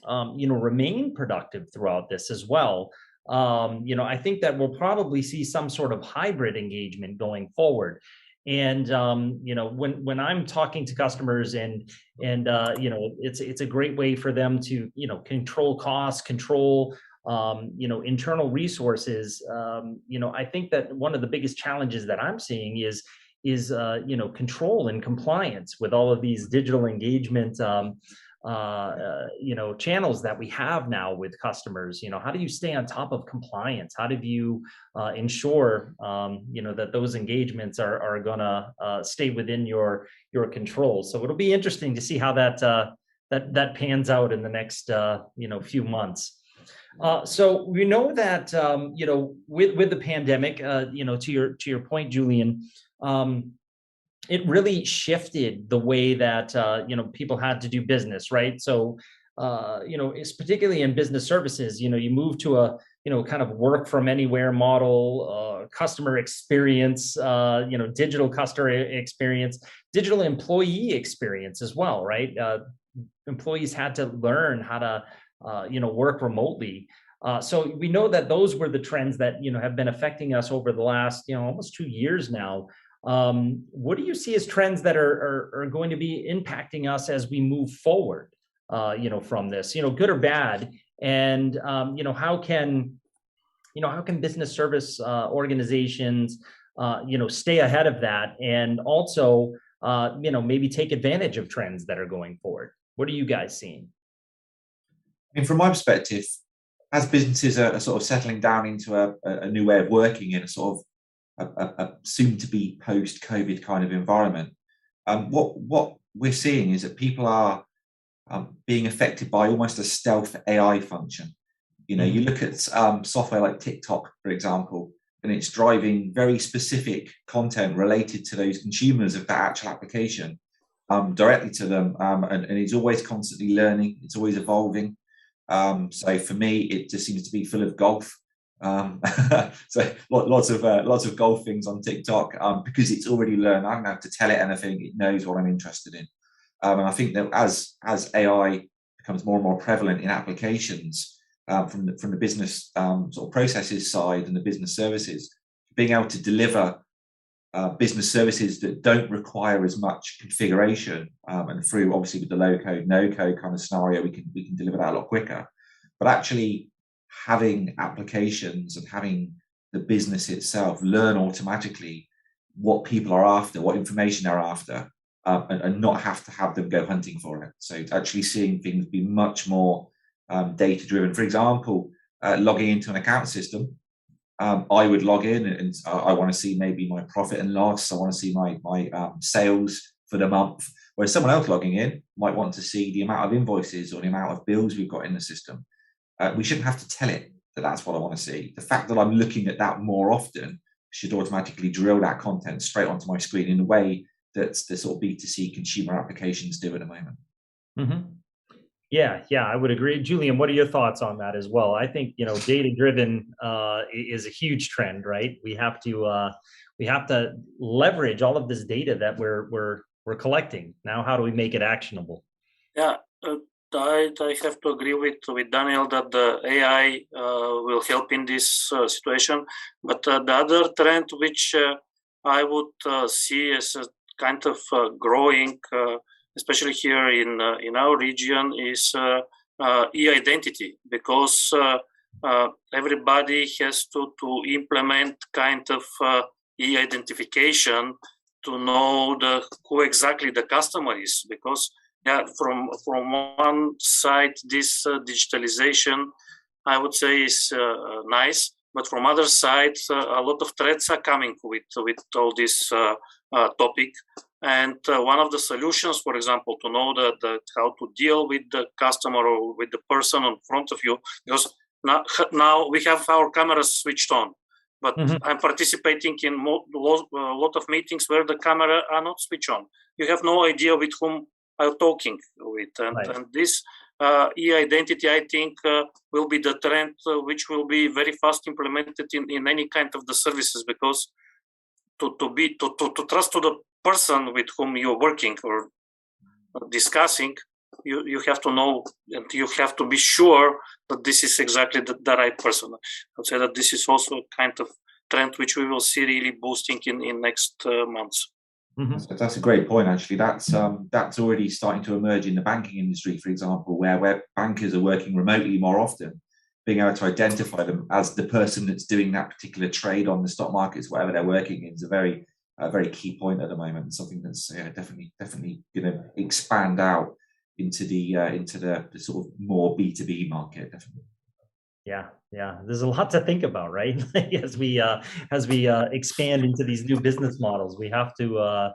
remain productive throughout this as well, I think that we'll probably see some sort of hybrid engagement going forward. And when I'm talking to customers and it's a great way for them to control costs, control internal resources. I think that one of the biggest challenges that I'm seeing is control and compliance with all of these digital engagement channels that we have now with customers. How do you stay on top of compliance? How do you ensure that those engagements are gonna stay within your control? So it'll be interesting to see how that pans out in the next few months. So we know that with the pandemic, to your point, Julian, it really shifted the way that people had to do business, right? So it's particularly in business services. You move to a kind of work from anywhere model, customer experience, digital customer experience, digital employee experience as well, right? Employees had to learn how to work remotely. So we know that those were the trends that have been affecting us over the last almost 2 years now. What do you see as trends that are going to be impacting us as we move forward, from this, good or bad? And, how can business service organizations, stay ahead of that and also, maybe take advantage of trends that are going forward? What are you guys seeing? And from my perspective, as businesses are sort of settling down into a new way of working in a sort of a soon-to-be post-COVID kind of environment, what we're seeing is that people are being affected by almost a stealth AI function. You look at software like TikTok, for example, and it's driving very specific content related to those consumers of that actual application directly to them, and it's always constantly learning, it's always evolving. So for me, it just seems to be full of golf. So lots of golf things on TikTok, because it's already learned. I don't have to tell it anything; it knows what I'm interested in. And I think that as AI becomes more and more prevalent in applications, from the business sort of processes side and the business services, being able to deliver business services that don't require as much configuration, and through obviously with the low code, no code kind of scenario, we can deliver that a lot quicker. But actually having applications and having the business itself learn automatically what people are after, what information they're after, and not have to have them go hunting for it. So actually seeing things be much more data driven. For example, logging into an account system, I would log in and I want to see maybe my profit and loss. I want to see my sales for the month. Whereas someone else logging in might want to see the amount of invoices or the amount of bills we've got in the system. We shouldn't have to tell it that that's what I want to see. The fact that I'm looking at that more often should automatically drill that content straight onto my screen in a way that the sort of B2C consumer applications do at the moment. Mm-hmm. Yeah, I would agree. Julian, what are your thoughts on that as well? I think, data-driven is a huge trend, right? We have to leverage all of this data that we're collecting. Now, how do we make it actionable? Yeah, I have to agree with Daniel that the AI will help in this situation. But the other trend which I would see as a kind of growing, especially here in our region, is e-identity, because everybody has to implement kind of e-identification to know who exactly the customer is, because from one side this digitalization, I would say, is nice, but from other side a lot of threats are coming with all this topic. And one of the solutions, for example, to know how to deal with the customer or with the person in front of you, because now we have our cameras switched on, but I'm participating in a lot of meetings where the camera are not switched on. You have no idea with whom I'm talking with, and this e-identity, I think, will be the trend which will be very fast implemented in any kind of the services, because to trust to the person with whom you're working or discussing, you have to know, and you have to be sure that this is exactly the right person. I would say that this is also a kind of trend which we will see really boosting in next months. That's a great point, actually. That's already starting to emerge in the banking industry, for example, where bankers are working remotely more often, being able to identify them as the person that's doing that particular trade on the stock markets, whatever they're working in, is a very key point at the moment. Something that's definitely going to expand out into the sort of more B2B market, definitely. Yeah. There's a lot to think about, right? as we expand into these new business models, we have to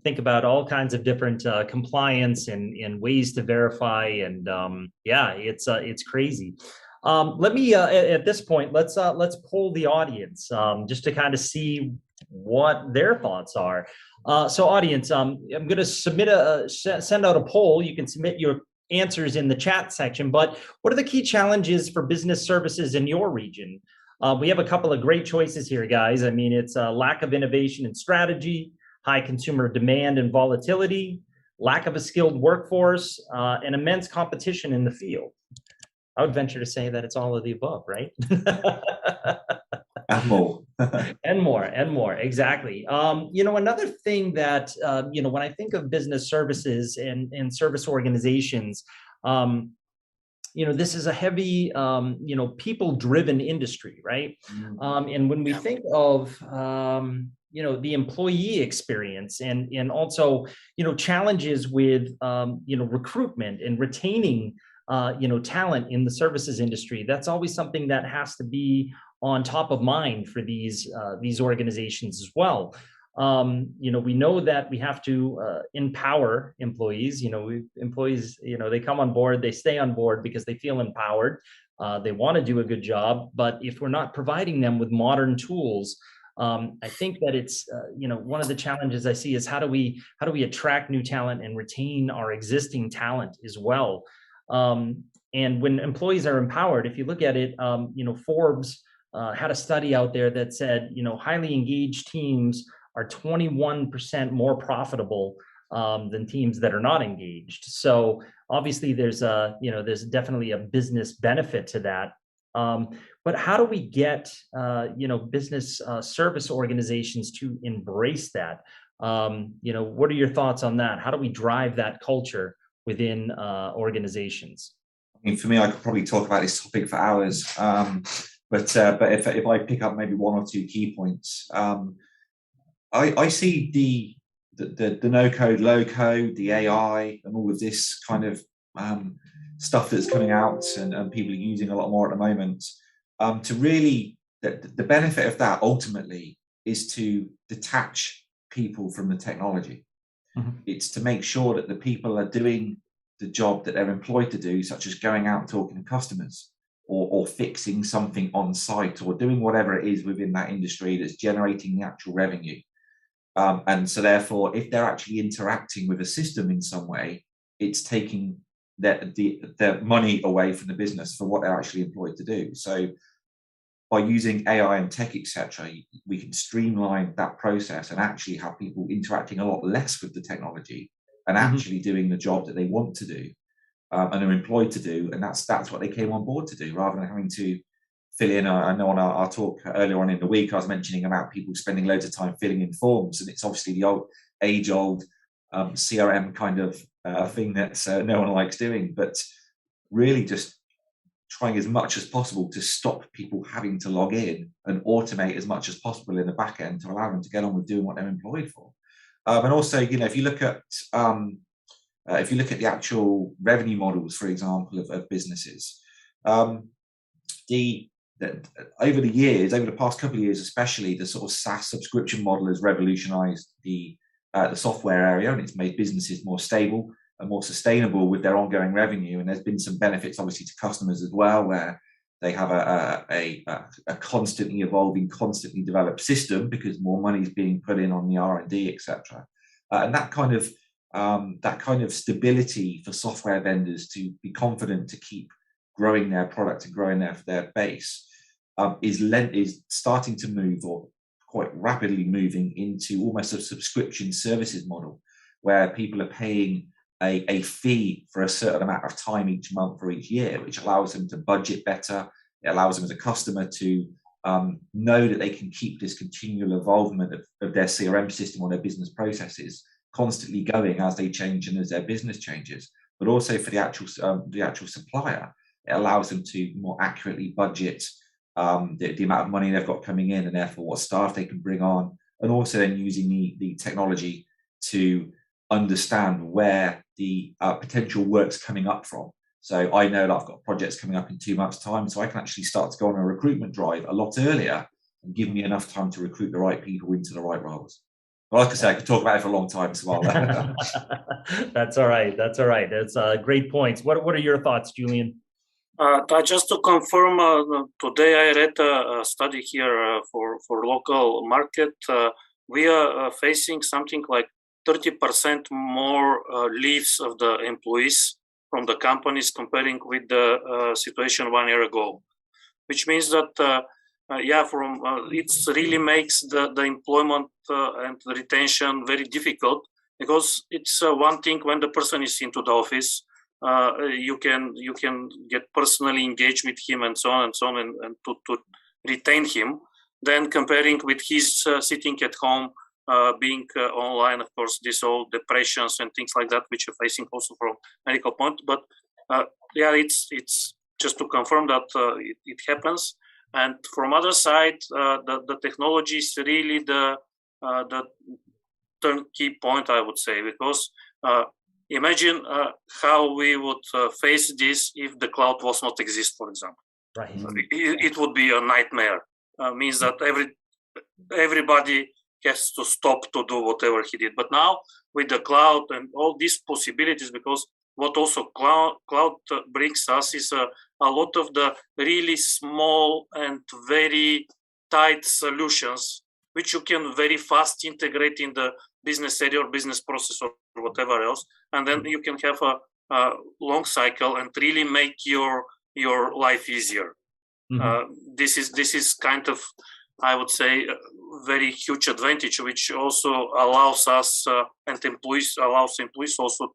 think about all kinds of different compliance and ways to verify. And it's crazy. Let me at this point, let's poll the audience just to kind of see what their thoughts are. So audience, I'm going to send out a poll. You can submit your answers in the chat section, but what are the key challenges for business services in your region? We have a couple of great choices here, guys. I mean, it's a lack of innovation and strategy, high consumer demand and volatility, lack of a skilled workforce, and immense competition in the field. I would venture to say that it's all of the above, right? And more. and more, exactly. Another thing that, when I think of business services and service organizations, this is a heavy, people-driven industry, right? And when we think of, the employee experience and also, challenges with, recruitment and retaining, talent in the services industry, that's always something that has to be on top of mind for these organizations as well. We know that we have to empower employees. Employees, they come on board, they stay on board because they feel empowered. They want to do a good job, but if we're not providing them with modern tools, I think that it's one of the challenges I see is how do we attract new talent and retain our existing talent as well. And when employees are empowered, if you look at it, Forbes had a study out there that said, highly engaged teams are 21% more profitable than teams that are not engaged. So obviously there's definitely a business benefit to that. But how do we get, business service organizations to embrace that? What are your thoughts on that? How do we drive that culture within organizations? I mean, for me, I could probably talk about this topic for hours. But if I pick up maybe one or two key points, I see the no code, low code, the AI, and all of this kind of stuff that's coming out and people are using a lot more at the moment. To really, the benefit of that ultimately is to detach people from the technology. It's to make sure that the people are doing the job that they're employed to do, such as going out and talking to customers, or fixing something on site, or doing whatever it is within that industry that's generating the actual revenue. And so therefore, if they're actually interacting with a system in some way, it's taking the money away from the business for what they're actually employed to do. So by using AI and tech, etc., we can streamline that process and actually have people interacting a lot less with the technology and actually doing the job that they want to do. and are employed to do, and that's what they came on board to do, rather than having to fill in. I know on our talk earlier on in the week, I was mentioning about people spending loads of time filling in forms, and it's obviously the age-old CRM kind of thing that no one likes doing, but really just trying as much as possible to stop people having to log in and automate as much as possible in the back end to allow them to get on with doing what they're employed for. And also, if you look at the actual revenue models, for example, of businesses, over the past couple of years, especially, the sort of SaaS subscription model has revolutionized the software area, and it's made businesses more stable and more sustainable with their ongoing revenue. And there's been some benefits, obviously, to customers as well, where they have a constantly evolving, constantly developed system because more money is being put in on the R&D, etc. And that kind of stability for software vendors to be confident to keep growing their product and growing their base is starting to move, or quite rapidly moving, into almost a subscription services model, where people are paying a fee for a certain amount of time each month or each year, which allows them to budget better. It allows them as a customer to know that they can keep this continual evolvement of their CRM system or their business processes constantly going as they change and as their business changes. But also for the actual supplier, it allows them to more accurately budget the amount of money they've got coming in, and therefore what staff they can bring on, and also then using the technology to understand where the potential work's coming up from. So I know that I've got projects coming up in 2 months' time, so I can actually start to go on a recruitment drive a lot earlier and give me enough time to recruit the right people into the right roles. But like I say, I could talk about it for a long time, so That's all right. That's all right. That's great points. What are your thoughts, Julian? Just to confirm, today I read a study here for local market. We are facing something like 30% more leaves of the employees from the companies comparing with the situation 1 year ago, which means that it really makes the employment and the retention very difficult, because it's one thing when the person is into the office. You can get personally engaged with him and so on and to retain him. Then comparing with his sitting at home, being online, of course, this all depressions and things like that, which are facing also from medical point. But it's just to confirm that it happens. And from other side, the technology is really the turnkey point, I would say, because imagine how we would face this if the cloud was not exist, for example. Right. It would be a nightmare. Means that everybody has to stop to do whatever he did. But now with the cloud and all these possibilities, because what also cloud brings us is a lot of the really small and very tight solutions, which you can very fast integrate in the business area or business process or whatever else. And then you can have a long cycle and really make your life easier. Mm-hmm. This is kind of, I would say, a very huge advantage, which also allows us and allows employees also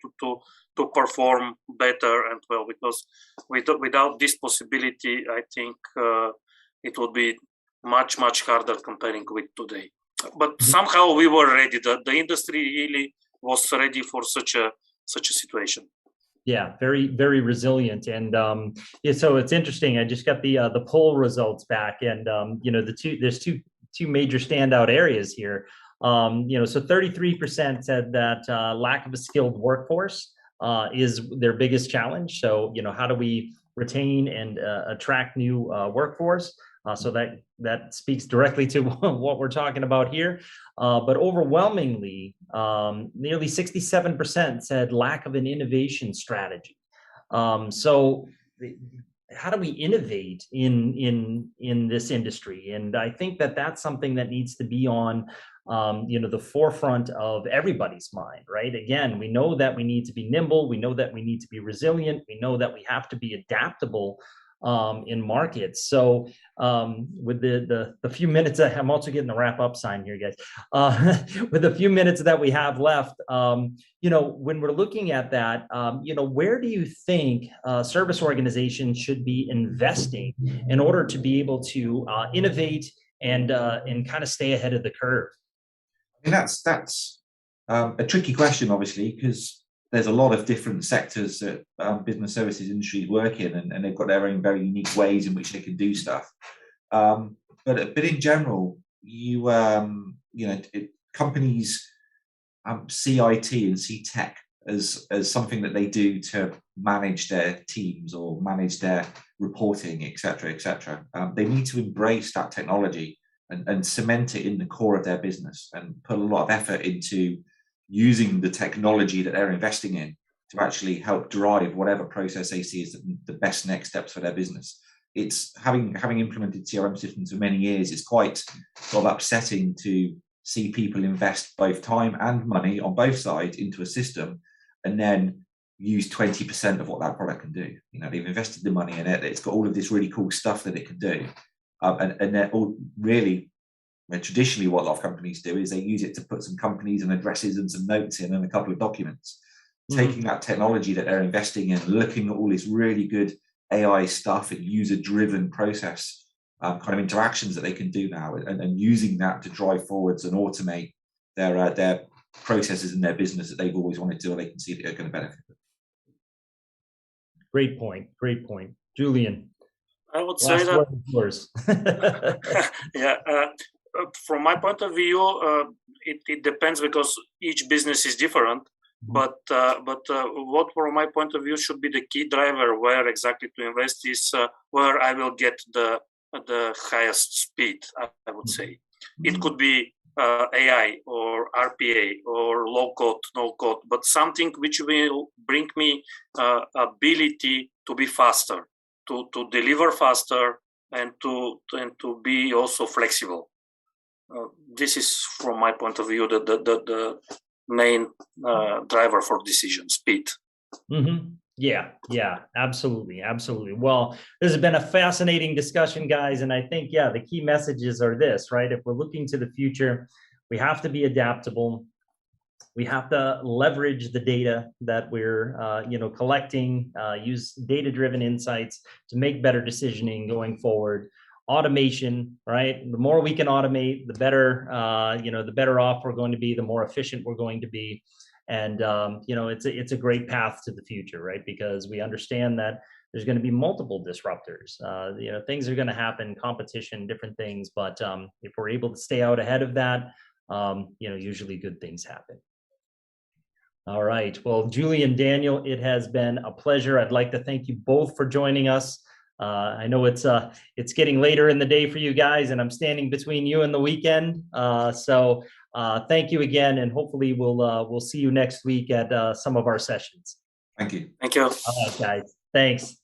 to perform better and well, because without this possibility, I think it would be much harder comparing with today. But somehow we were ready. The industry really was ready for such a situation. Yeah, very, very resilient. And so it's interesting. I just got the poll results back, and there's two major standout areas here. So 33% said that lack of a skilled workforce is their biggest challenge. So how do we retain and attract new workforce? So that speaks directly to what we're talking about here. But overwhelmingly, nearly 67% said lack of an innovation strategy. So how do we innovate in this industry? And I think that's something that needs to be on the forefront of everybody's mind, right? Again, we know that we need to be nimble. We know that we need to be resilient. We know that we have to be adaptable in markets. So with the few minutes, I'm also getting the wrap up sign here, guys. With the few minutes that we have left, you know, when we're looking at that, you know, where do you think service organizations should be investing in order to be able to innovate and kind of stay ahead of the curve? I mean, that's a tricky question, obviously, because there's a lot of different sectors that business services industries work in, and they've got their own very unique ways in which they can do stuff. But in general, you know, companies see IT and see tech as something that they do to manage their teams or manage their reporting, etc., etc. They need to embrace that technology and cement it in the core of their business and put a lot of effort into using the technology that they're investing in to actually help drive whatever process they see as the best next steps for their business. It's having implemented CRM systems for many years, it's quite sort of upsetting to see people invest both time and money on both sides into a system and then use 20% of what that product can do. You know, they've invested the money in it, it's got all of this really cool stuff that it can do. And they're all really, traditionally what a lot of companies do is they use it to put some companies and addresses and some notes in and a couple of documents. Taking that technology that they're investing in, looking at all this really good AI stuff and user-driven process kind of interactions that they can do now, and using that to drive forwards and automate their processes in their business that they've always wanted to, or they can see that they're going to benefit them. Great point. Great point. Julian. I would say that, yeah, from my point of view, it depends because each business is different. But what, from my point of view, should be the key driver where exactly to invest is where I will get the highest speed, I would say. It could be AI or RPA or low code, no code, but something which will bring me ability to be faster, to deliver faster, and to be also flexible. This is, from my point of view, the main driver for decision, speed. Yeah, absolutely. Well, this has been a fascinating discussion, guys, and I think, yeah, the key messages are this, right? If we're looking to the future, we have to be adaptable. We have to leverage the data that we're collecting, use data-driven insights to make better decisioning going forward. Automation, right? The more we can automate, the better, the better off we're going to be, the more efficient we're going to be. And, it's a great path to the future, right? Because we understand that there's going to be multiple disruptors. Things are going to happen, competition, different things. But if we're able to stay out ahead of that, usually good things happen. All right. Well, Julie and Daniel, it has been a pleasure. I'd like to thank you both for joining us. I know it's getting later in the day for you guys, and I'm standing between you and the weekend. So thank you again, and hopefully we'll see you next week at some of our sessions. Thank you. Thank you. All right, guys. Thanks.